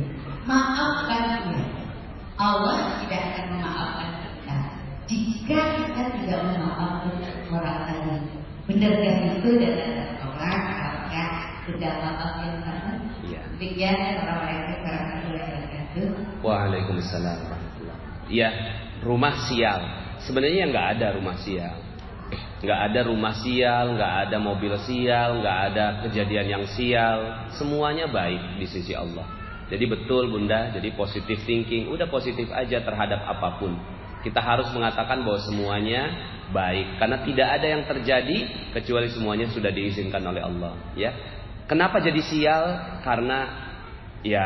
Maafkan dia. Allah tidak akan memaafkan kita jika kita tidak memaafkan orang lain. Benarkah itu dan orang apakah sudah maafkan sama? Demikian Assalamualaikum warahmatullahi wabarakatuh.
Waalaikumsalam warahmatullahi. Iya, rumah sial. Sebenarnya nggak ada rumah sial. Nggak ada rumah sial, nggak ada mobil sial, nggak ada kejadian yang sial. Semuanya baik di sisi Allah. Jadi betul Bunda, jadi positive thinking. Udah positif aja terhadap apapun. Kita harus mengatakan bahwa semuanya baik. Karena tidak ada yang terjadi kecuali semuanya sudah diizinkan oleh Allah. Ya. Kenapa jadi sial? Karena ya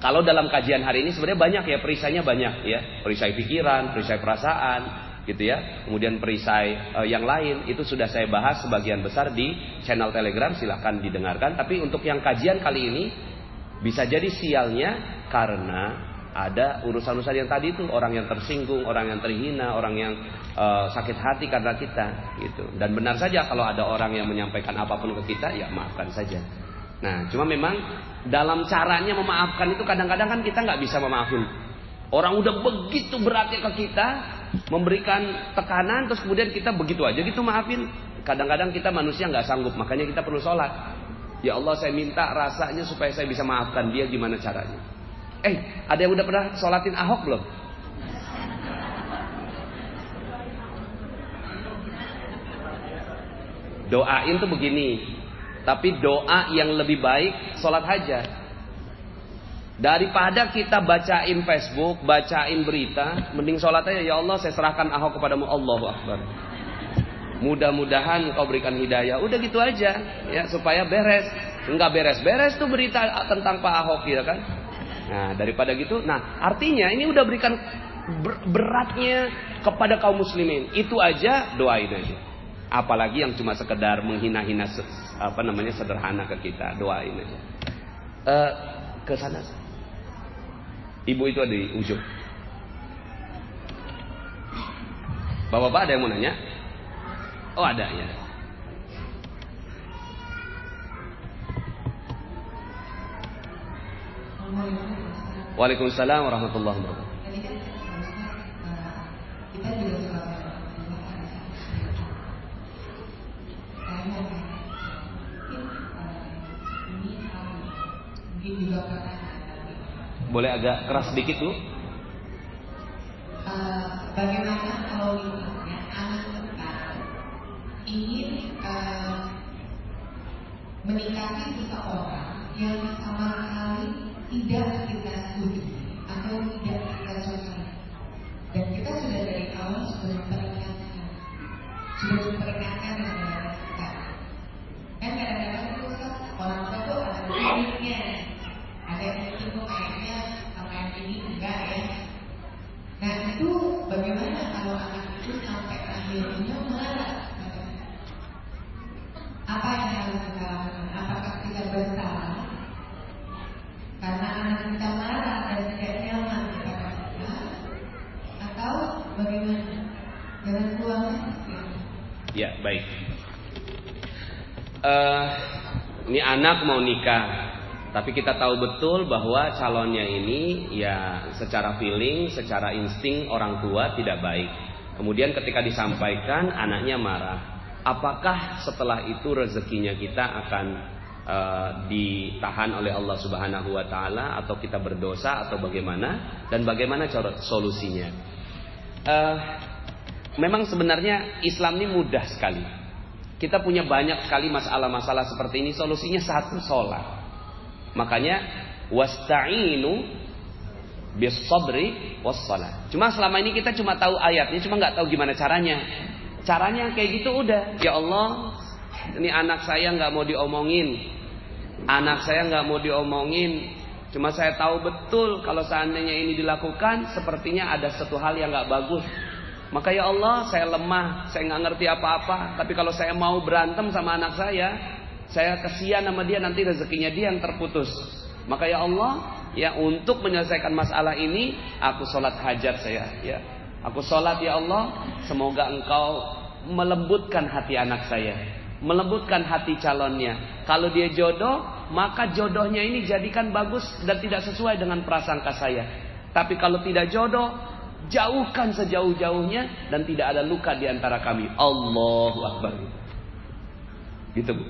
kalau dalam kajian hari ini sebenarnya banyak ya, perisainya banyak ya. Perisai pikiran, perisai perasaan gitu ya. Kemudian perisai yang lain itu sudah saya bahas sebagian besar di channel Telegram, silahkan didengarkan. Tapi untuk yang kajian kali ini bisa jadi sialnya karena ada urusan-urusan yang tadi itu, orang yang tersinggung, orang yang terhina, orang yang sakit hati karena kita gitu. Dan benar saja kalau ada orang yang menyampaikan apapun ke kita, ya maafkan saja. Nah, cuma memang dalam caranya memaafkan itu kadang-kadang kan kita nggak bisa memaafin. Orang udah begitu beratnya ke kita, memberikan tekanan, terus kemudian kita begitu aja gitu maafin. Kadang-kadang kita manusia nggak sanggup, makanya kita perlu sholat. Ya Allah, saya minta rasanya supaya saya bisa maafkan dia, gimana caranya? Ada yang udah pernah sholatin Ahok belum? Doain tuh begini. Tapi doa yang lebih baik sholat hajat. Daripada kita bacain Facebook, bacain berita, mending sholat aja. Ya Allah, saya serahkan Ahok kepadamu. Allahu Akbar. Mudah-mudahan kau berikan hidayah. Udah gitu aja ya, supaya beres. Enggak beres-beres tuh berita tentang Pak Ahok ya kan. Nah, daripada gitu, nah artinya ini udah berikan beratnya kepada kaum muslimin. Itu aja doain aja. Apalagi yang cuma sekedar menghina-hina sederhana ke kita, doain aja. Ke sana. Ibu itu ada di ujung. Bapak-bapak ada yang mau nanya? Oh, ada ya. Waalaikumsalam warahmatullahi wabarakatuh.
Kita juga
boleh agak keras sedikit Bu?
Bagaimana kalau misalnya anak kita ingin menikahi seseorang yang sama sekali tidak kita studi atau tidak kita suka. Dan kita sudah dari awal sudah memperingatkan dengan anak kita. Kan kadang-kadang itu orang tua tuh ada limitnya, ada yang itu kayaknya sama yang ini enggak ya. Nah itu bagaimana kalau anak itu sampai akhirnya marah? Apa yang harus kita lakukan? Apakah kita bersalah karena anak kita marah dan tidak nyaman kepada kita, atau bagaimana? Dengan keluarga?
Ya, baik. Ini anak mau nikah, tapi kita tahu betul bahwa calonnya ini ya secara feeling, secara insting orang tua tidak baik. Kemudian ketika disampaikan anaknya marah. Apakah setelah itu rezekinya kita akan ditahan oleh Allah Subhanahu wa taala, atau kita berdosa, atau bagaimana, dan bagaimana cara solusinya? Memang sebenarnya Islam ini mudah sekali. Kita punya banyak sekali masalah-masalah seperti ini, solusinya satu, sholat. Makanya wasta'inu bis sabri was shalah. Cuma selama ini kita cuma tahu ayatnya, cuma nggak tahu gimana caranya. Caranya kayak gitu udah. Ya Allah, ini anak saya nggak mau diomongin, anak saya nggak mau diomongin. Cuma saya tahu betul kalau seandainya ini dilakukan, sepertinya ada satu hal yang nggak bagus. Maka ya Allah, saya lemah, saya nggak ngerti apa-apa. Tapi kalau saya mau berantem sama anak saya kesian sama dia, nanti rezekinya dia yang terputus. Maka ya Allah, ya untuk menyelesaikan masalah ini, aku sholat hajat saya. Ya, aku sholat ya Allah, semoga Engkau melembutkan hati anak saya, melembutkan hati calonnya. Kalau dia jodoh, maka jodohnya ini jadikan bagus dan tidak sesuai dengan prasangka saya. Tapi kalau tidak jodoh, jauhkan sejauh-jauhnya dan tidak ada luka di antara kami. Allahu Akbar. Gitu Bu.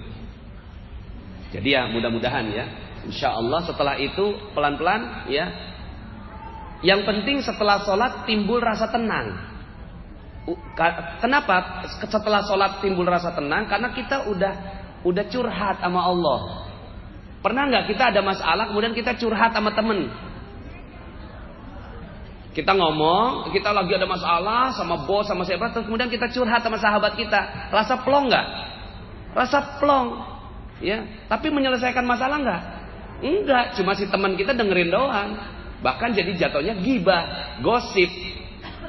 Jadi ya mudah-mudahan ya, insya Allah setelah itu pelan-pelan ya. Yang penting setelah sholat timbul rasa tenang. Kenapa setelah sholat timbul rasa tenang? Karena kita udah curhat sama Allah. Pernah nggak kita ada masalah kemudian kita curhat sama temen? Kita ngomong, kita lagi ada masalah sama bos, sama siapa, terus kemudian kita curhat sama sahabat kita. Rasa plong nggak? Rasa plong, ya. Tapi menyelesaikan masalah nggak? Enggak, cuma si teman kita dengerin doang. Bahkan jadi jatuhnya gibah, gosip.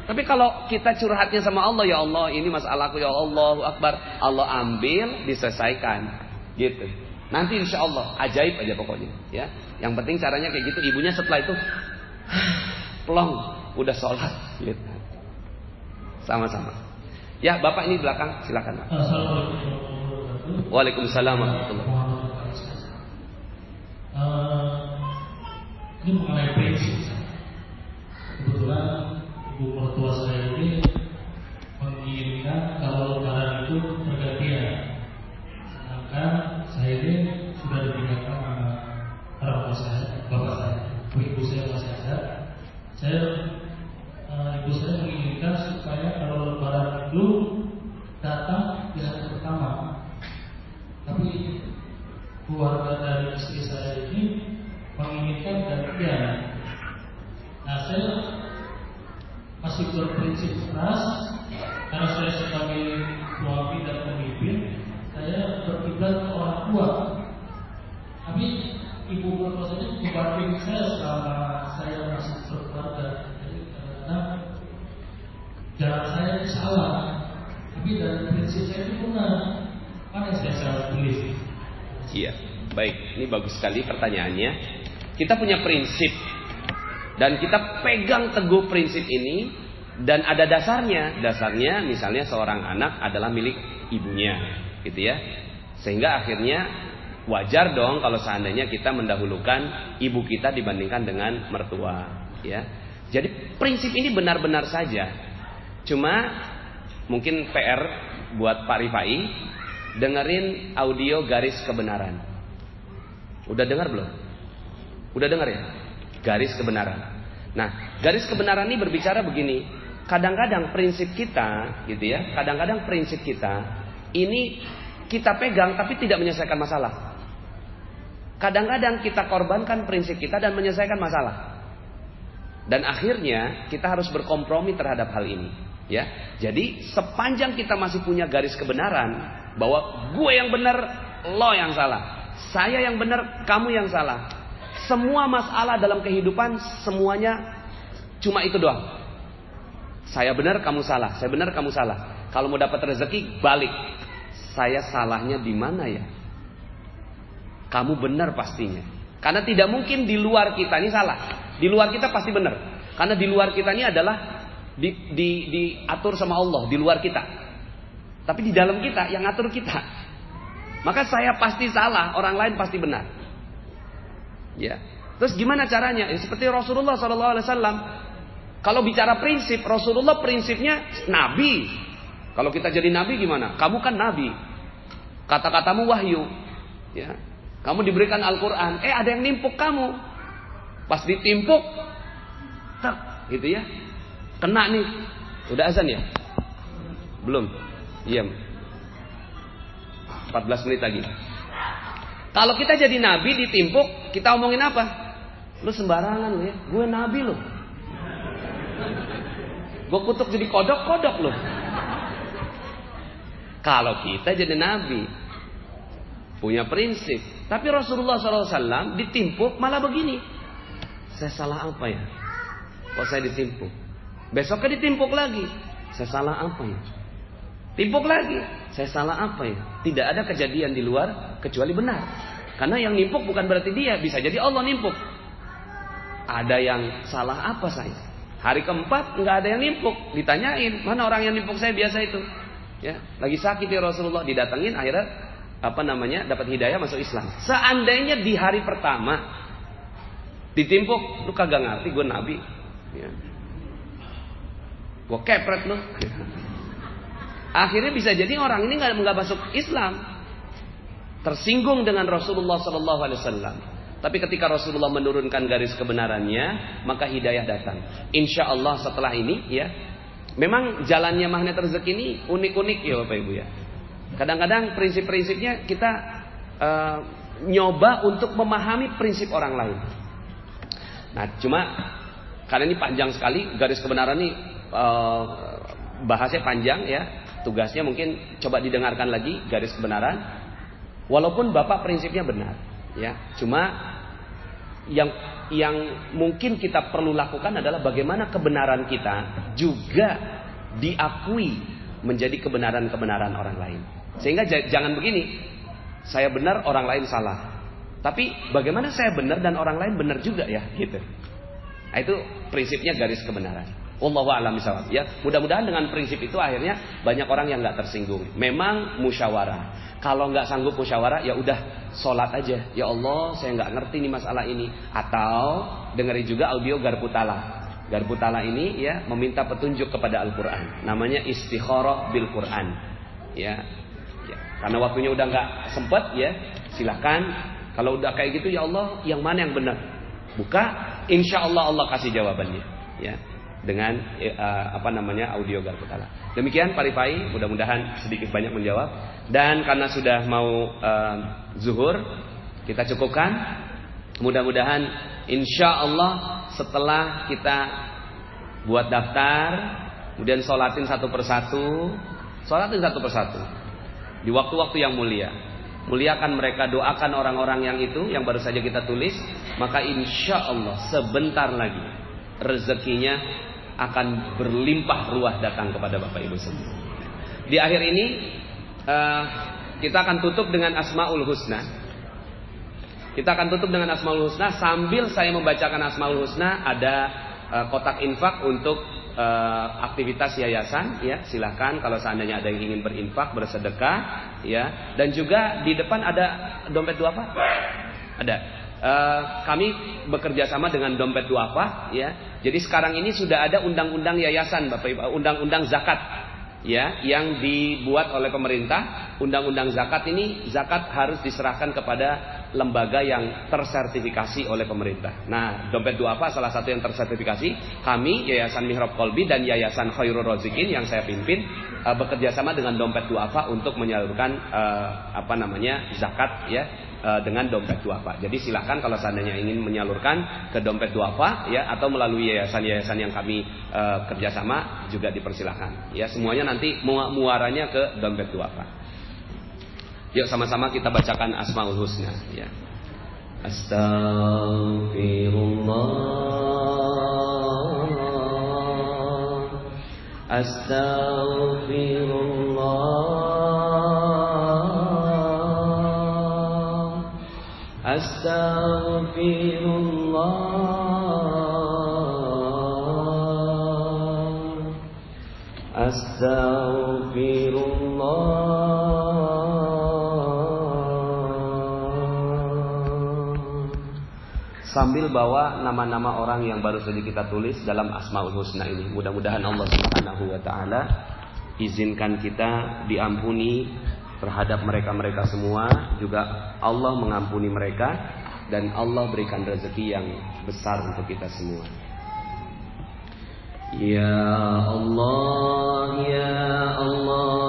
Tapi kalau kita curhatnya sama Allah, ya Allah, ini masalahku, ya Allahu Akbar, Allah ambil, diselesaikan, gitu. Nanti insya Allah ajaib aja pokoknya, ya. Yang penting caranya kayak gitu. Ibunya setelah itu plong, udah sholat gitu. Sama-sama. Ya Bapak ini di belakang, silakan Pak.
Assalamualaikum.
Waalaikumsalam warahmatullahi wabarakatuh.
Ini mengenai prinsip. Kebetulan ibu mertua saya ini menginginkan kalau lebaran itu bergantian. Sedangkan saya ini sudah ditinggalkan sama orang tua saya, bapak saya, ibu saya masih ada. Ibu saya menginginkan supaya kalau lebaran itu datang di hari pertama. Tapi keluarga dari istri saya ini menginginkan gantian. Nah, saya masih berprinsip keras karena saya sebagai suami dan pemimpin, saya berkiblat ke orang tua. Tapi ibu mertua saya membantu saya selama saya masih berkeluarga. Jadi kadang-kadang jalan saya itu salah, tapi dari prinsip saya itu benar. Mana yang saya salah tulis?
Iya, baik. Ini bagus sekali pertanyaannya. Kita punya prinsip dan kita pegang teguh prinsip ini, dan ada dasarnya. Dasarnya misalnya seorang anak adalah milik ibunya, gitu ya. Sehingga akhirnya wajar dong kalau seandainya kita mendahulukan ibu kita dibandingkan dengan mertua, ya. Jadi prinsip ini benar-benar saja. Cuma mungkin PR buat Pak Rifai, dengerin audio garis kebenaran. Udah dengar belum? Udah dengar ya? Garis kebenaran. Nah, garis kebenaran ini berbicara begini. Kadang-kadang prinsip kita, gitu ya. Kadang-kadang prinsip kita ini kita pegang tapi tidak menyelesaikan masalah. Kadang-kadang kita korbankan prinsip kita dan menyelesaikan masalah. Dan akhirnya kita harus berkompromi terhadap hal ini, ya. Jadi sepanjang kita masih punya garis kebenaran bahwa gue yang benar, lo yang salah, saya yang benar, kamu yang salah. Semua masalah dalam kehidupan semuanya cuma itu doang. Saya benar, kamu salah. Saya benar, kamu salah. Kalau mau dapat rezeki, balik. Saya salahnya di mana ya? Kamu benar pastinya. Karena tidak mungkin di luar kita ini salah. Di luar kita pasti benar. Karena di luar kita ini adalah diatur sama Allah, di luar kita. Tapi di dalam kita yang ngatur kita. Maka saya pasti salah, orang lain pasti benar. Ya. Terus gimana caranya? Ya, seperti Rasulullah SAW. Kalau bicara prinsip, Rasulullah prinsipnya nabi. Kalau kita jadi nabi gimana? Kamu kan nabi. Kata-katamu wahyu. Ya. Kamu diberikan Al-Quran. Ada yang nimpuk kamu. Pas ditimpuk, gitu ya. Kena nih. Udah azan ya? Belum. Iya. 14 menit lagi. Kalau kita jadi nabi ditimpuk, kita omongin apa? Lu sembarangan lu ya. Gue nabi lu. Gue kutuk jadi kodok lu. Kalau kita jadi nabi, punya prinsip. Tapi Rasulullah SAW ditimpuk malah begini. Saya salah apa ya? Kok saya ditimpuk? Besoknya ditimpuk lagi. Saya salah apa ya? Timpuk lagi. Saya salah apa ya? Tidak ada kejadian di luar kecuali benar. Karena yang nimpuk bukan berarti dia. Bisa jadi Allah nimpuk. Ada yang salah apa saya? Hari keempat nggak ada yang nimpuk. Ditanyain, mana orang yang nimpuk saya biasa itu? Ya, lagi sakit ya Rasulullah. Didatengin akhirnya dapat hidayah masuk Islam. Seandainya di hari pertama ditimpuk, lu kagak ngerti gue nabi, ya. Gue kepret lu. Akhirnya bisa jadi orang ini nggak masuk Islam, tersinggung dengan Rasulullah SAW. Tapi ketika Rasulullah menurunkan garis kebenarannya, maka hidayah datang. Insya Allah setelah ini, ya. Memang jalannya magnet rezeki ini unik-unik ya Bapak Ibu ya. Kadang-kadang prinsip-prinsipnya kita nyoba untuk memahami prinsip orang lain. Nah, cuma karena ini panjang sekali, garis kebenaran ini bahasnya panjang ya. Tugasnya mungkin coba didengarkan lagi garis kebenaran. Walaupun Bapak prinsipnya benar, ya. Cuma yang mungkin kita perlu lakukan adalah bagaimana kebenaran kita juga diakui menjadi kebenaran-kebenaran orang lain. Sehingga jangan begini, saya benar, orang lain salah. Tapi bagaimana saya benar dan orang lain benar juga ya, gitu. Nah, itu prinsipnya garis kebenaran. Wallahu a'lam bishawab ya. Mudah-mudahan dengan prinsip itu akhirnya banyak orang yang nggak tersinggung. Memang musyawarah. Kalau nggak sanggup musyawarah, ya udah sholat aja. Ya Allah, saya nggak ngerti nih masalah ini. Atau dengerin juga audio Garputala. Garputala ini ya meminta petunjuk kepada Al-Quran. Namanya istikharah bil Quran. Ya. Karena waktunya udah nggak sempet ya, silakan. Kalau udah kayak gitu, ya Allah, yang mana yang benar? Buka, insya Allah Allah kasih jawabannya. Ya. Dengan audio Garputala. Demikian Pak Rifai, mudah-mudahan sedikit banyak menjawab. Dan karena sudah mau zuhur, kita cukupkan. Mudah-mudahan insya Allah setelah kita buat daftar, kemudian sholatin satu persatu, di waktu-waktu yang mulia. Muliakan mereka, doakan orang-orang yang itu yang baru saja kita tulis. Maka insya Allah sebentar lagi rezekinya akan berlimpah ruah datang kepada Bapak Ibu semua. Di akhir ini kita akan tutup dengan Asmaul Husna. Sambil saya membacakan Asmaul Husna, ada kotak infak untuk aktivitas yayasan ya. Silahkan kalau seandainya ada yang ingin berinfak, bersedekah ya. Dan juga di depan ada dompet duafa. Ada. Kami bekerja sama dengan dompet duafa ya. Jadi sekarang ini sudah ada undang-undang yayasan Bapak Ibu, undang-undang zakat ya yang dibuat oleh pemerintah. Undang-undang zakat ini, zakat harus diserahkan kepada lembaga yang tersertifikasi oleh pemerintah. Nah, dompet duafa salah satu yang tersertifikasi. Kami Yayasan Mihrab Qalbi dan Yayasan Khairul Razikin yang saya pimpin bekerja sama dengan dompet duafa untuk menyalurkan zakat ya. dengan dompet duafa. Jadi silahkan kalau seandainya ingin menyalurkan ke dompet duafa ya, atau melalui yayasan-yayasan yang kami kerjasama juga dipersilahkan. Ya, semuanya nanti muaranya ke dompet duafa. Yuk sama-sama kita bacakan Asmaul Husna ya. Astaghfirullah, Astaghfirullah, Astaghfirullah, Astaghfirullah. Sambil bawa nama-nama orang yang baru saja kita tulis dalam Asmaul Husna ini. Mudah-mudahan Allah Subhanahu wa taala izinkan kita diampuni terhadap mereka-mereka semua, juga Allah mengampuni mereka, dan Allah berikan rezeki yang besar untuk kita semua. Ya Allah, ya Allah,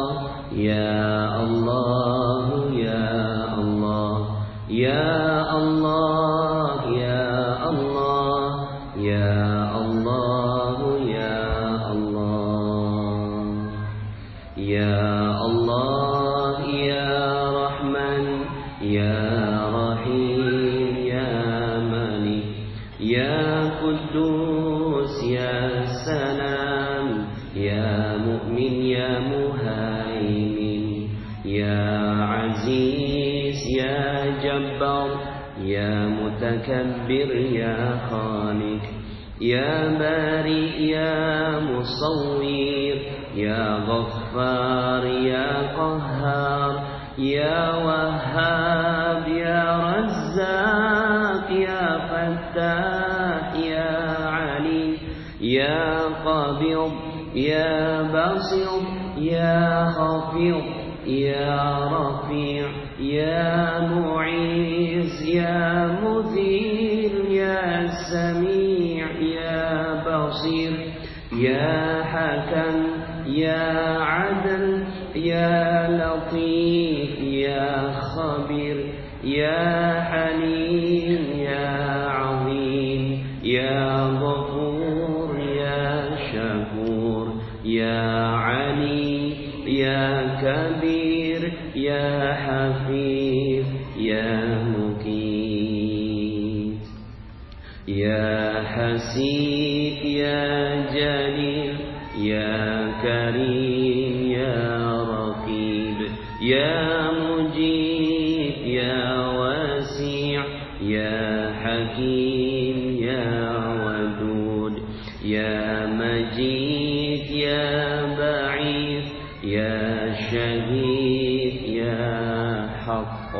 ya Allah, ya Allah, ya Allah, ya Allah, ya Allah, ya Allah, ya Allah, ya Rahman, ya Rahim, ya Malik, ya Quddus, ya Salam, ya Mu'min, ya Muhaimin, ya Aziz, ya Jabbar, ya Mutakabbir, ya Khaliq, ya Bari, ya Musawwir, ya Ghaffar, ya Qahhar, ya Wahhab, ya Razzaq, ya Fattah, ya Ali, ya Qabid, ya Basir, ya Khafid, ya Rafi', ya Mu'iz, ya Mudhil, ya Sami', ya Basir, ya Hakam, ya Adl, ya Latif, ya Khabir, ya Halim, ya Azim, ya Ghafur, ya Shakur, ya Ali, ya Kabir, ya Hafiz, ya Mukit, ya Hasib, ya Jalil, ya Karim, ya Raqib, ya Mujib, ya Wasi', ya Hakim, ya Wadud, ya Majid, ya Ba'id, ya Shahid, ya Haqq,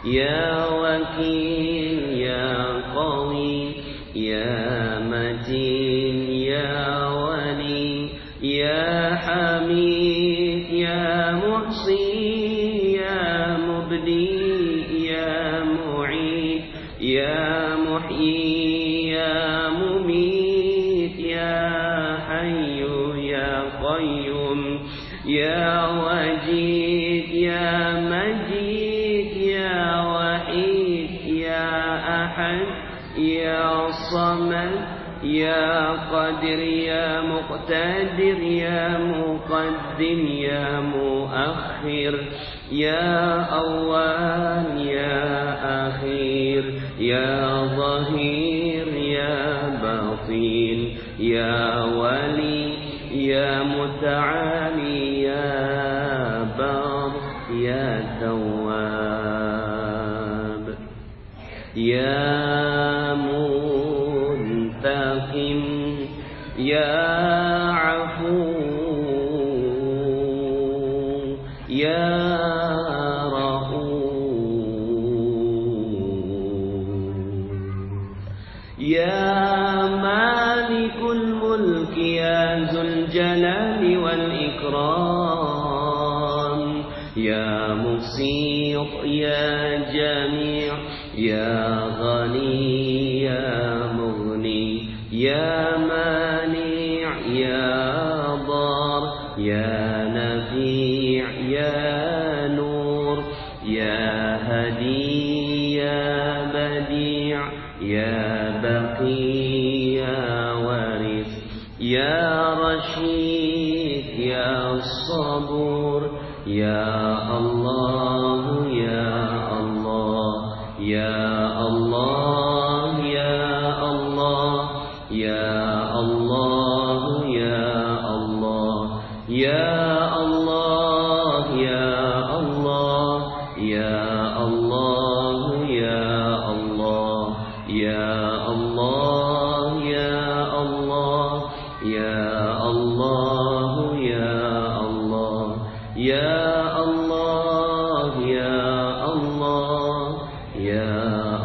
ya Wakil, ya Qawi, ya Matin, ya Wali, ya Hamid, ya Muhsi, ya Mubdi, ya Mu'id, ya Muhyi, ya Mumit, ya Hayyu, ya Qayyum, ya Wajid, ya Majid, ya Wahid, ya Ahad, ya Samad, ya Qadir, ya Muqtadir, ya Muqaddim, ya Muakhir, ya Awwal, ya Akhir, ya Zahir, ya Batin, ya Wali, ya Muta'ali, ya Bar, ya Tawwab, ya Muntaqim, ya Afu, ya Rahuf, ya Malikul Mulk, ya Zul Jalali wal Ikram, ya Musit, ya Jami', ya Ghani, ya Mughni, ya Mani', ya Dar, ya Nafi', ya Nur, ya Hadi, شفيع يا بقي يا وارث يا رشيد يا صبور يا الله يا الله يا الله يا الله يا الله يا الله يا الله يا الله يا الله يا الله يا الله يا الله يا الله يا الله يا الله يا الله يا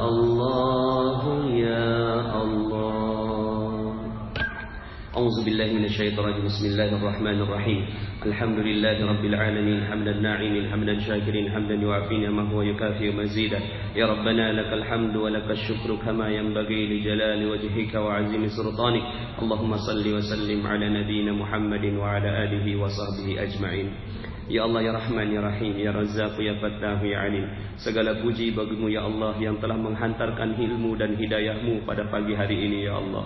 الله يا الله. أعوذ بالله من الشيطان الرجيم. بسم الله الرحمن الرحيم. الحمد لله رب العالمين حمدا ناعمين حمدا شاكرين حمدا يوافي نعمه ويكافئ مزيدا. يا ربنا لك الحمد ولك الشكر كما ينبغي لجلال وجهك وعظيم سلطانك. اللهم صل وسلم على نبينا محمد وعلى آله وصحبه أجمعين. Ya Allah, ya Rahman, ya Rahim, ya Razzaq, ya Fattah, ya Alim. Segala puji bagimu ya Allah yang telah menghantarkan ilmu dan hidayahmu pada pagi hari ini ya Allah.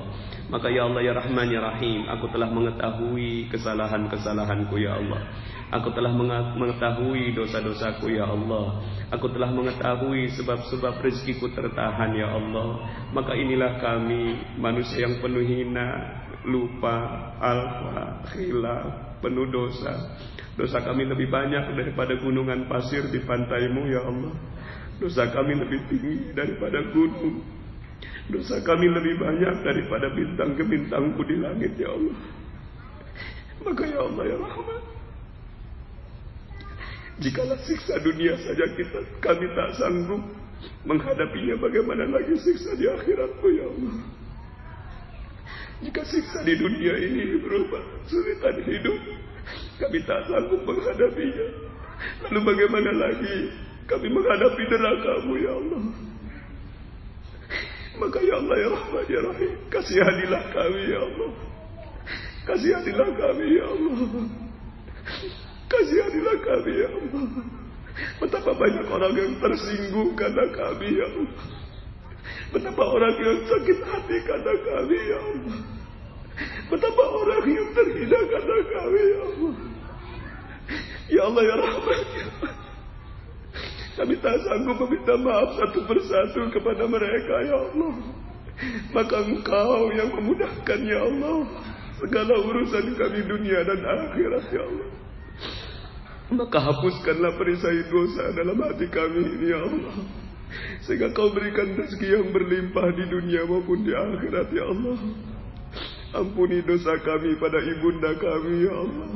Maka ya Allah, ya Rahman, ya Rahim, aku telah mengetahui kesalahan-kesalahanku ya Allah. Aku telah mengetahui dosa-dosaku ya Allah. Aku telah mengetahui sebab-sebab rezekiku tertahan ya Allah. Maka inilah kami, manusia yang penuh hina, lupa, alfa, khilaf, penuh dosa. Dosa kami lebih banyak daripada gunungan pasir di pantaimu ya Allah. Dosa kami lebih tinggi daripada gunung. Dosa kami lebih banyak daripada bintang-bintangmu di langit ya Allah. Maka ya Allah ya Rahman, jikalau siksa dunia saja kami tak sanggup menghadapinya, bagaimana lagi siksa di akhiratmu ya Allah. Jika siksa di dunia ini berupa kesulitan hidup, kami tak sanggup menghadapinya, lalu bagaimana lagi kami menghadapi neraka-Mu ya Allah. Maka ya Allah ya Rahman ya Rahim, kasihanilah kami ya Allah. Kasihanilah kami ya Allah. Kasihanilah kami ya Allah. Betapa banyak orang yang tersinggung karena kami ya Allah. Betapa orang yang sakit hati karena kami ya Allah. Betapa orang yang terhina karena kami ya Allah. Ya Allah ya Rahman ya Allah, kami tak sanggup meminta maaf satu persatu kepada mereka ya Allah. Maka Engkau yang memudahkan ya Allah segala urusan kami dunia dan akhirat ya Allah. Maka hapuskanlah perisai dosa dalam hati kami ini ya Allah, sehingga Kau berikan rezeki yang berlimpah di dunia maupun di akhirat ya Allah. Ampuni dosa kami pada ibunda kami ya Allah.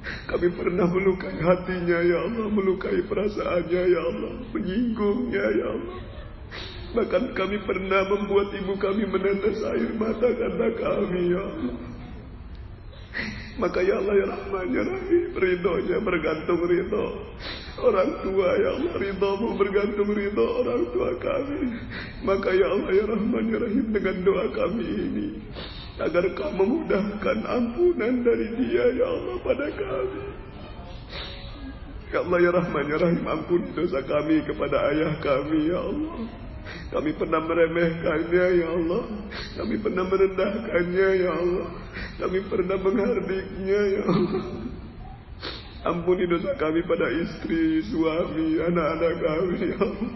Kami pernah melukai hatinya ya Allah, melukai perasaannya ya Allah, menyinggungnya ya Allah. Bahkan kami pernah membuat ibu kami menetes air mata karena kami ya Allah. Maka ya Allah ya Rahman ya Rahim, ridhonya bergantung ridho orang tua ya Allah. Ridho-Mu bergantung ridho orang tua kami. Maka ya Allah ya Rahman ya Rahim, dengan doa kami ini, agar Kau memudahkan ampunan dari Dia ya Allah pada kami. Ya Allah ya Rahman ya Rahim, ampuni dosa kami kepada ayah kami ya Allah. Kami pernah meremehkannya ya Allah. Kami pernah merendahkannya ya Allah. Kami pernah menghardiknya ya Allah. Ampuni dosa kami pada istri, suami, anak-anak kami ya Allah.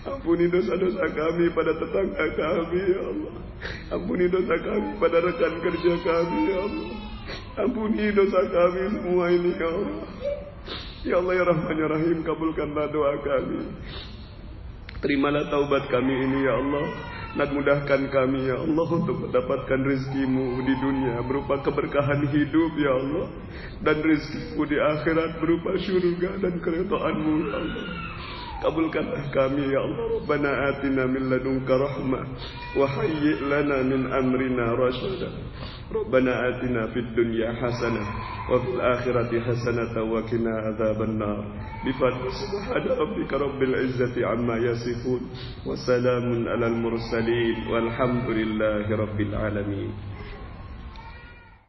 Ampuni dosa-dosa kami pada tetangga kami ya Allah. Ampuni dosa kami pada rekan kerja kami ya Allah. Ampuni dosa kami semua ini ya Allah. Ya Allah ya Rahman ya Rahim, kabulkanlah doa kami. Terimalah taubat kami ini ya Allah, dan mudahkan kami ya Allah untuk mendapatkan rezeki-Mu di dunia berupa keberkahan hidup ya Allah, dan rezeki-Mu di akhirat berupa syurga dan keridhaan-Mu ya Allah. Kabulkanlah kami ya Allah. Rabbana atina min ladunka rahmah wa hayyi' lana min amrina rasyada. Rabbana atina fid dunya hasanah wa fil akhirati hasanah wa qina adzabannar. Bi fadli subhana rabbika rabbil izzati amma yasifun wa salamun alal mursalin walhamdulillahi rabbil alamin.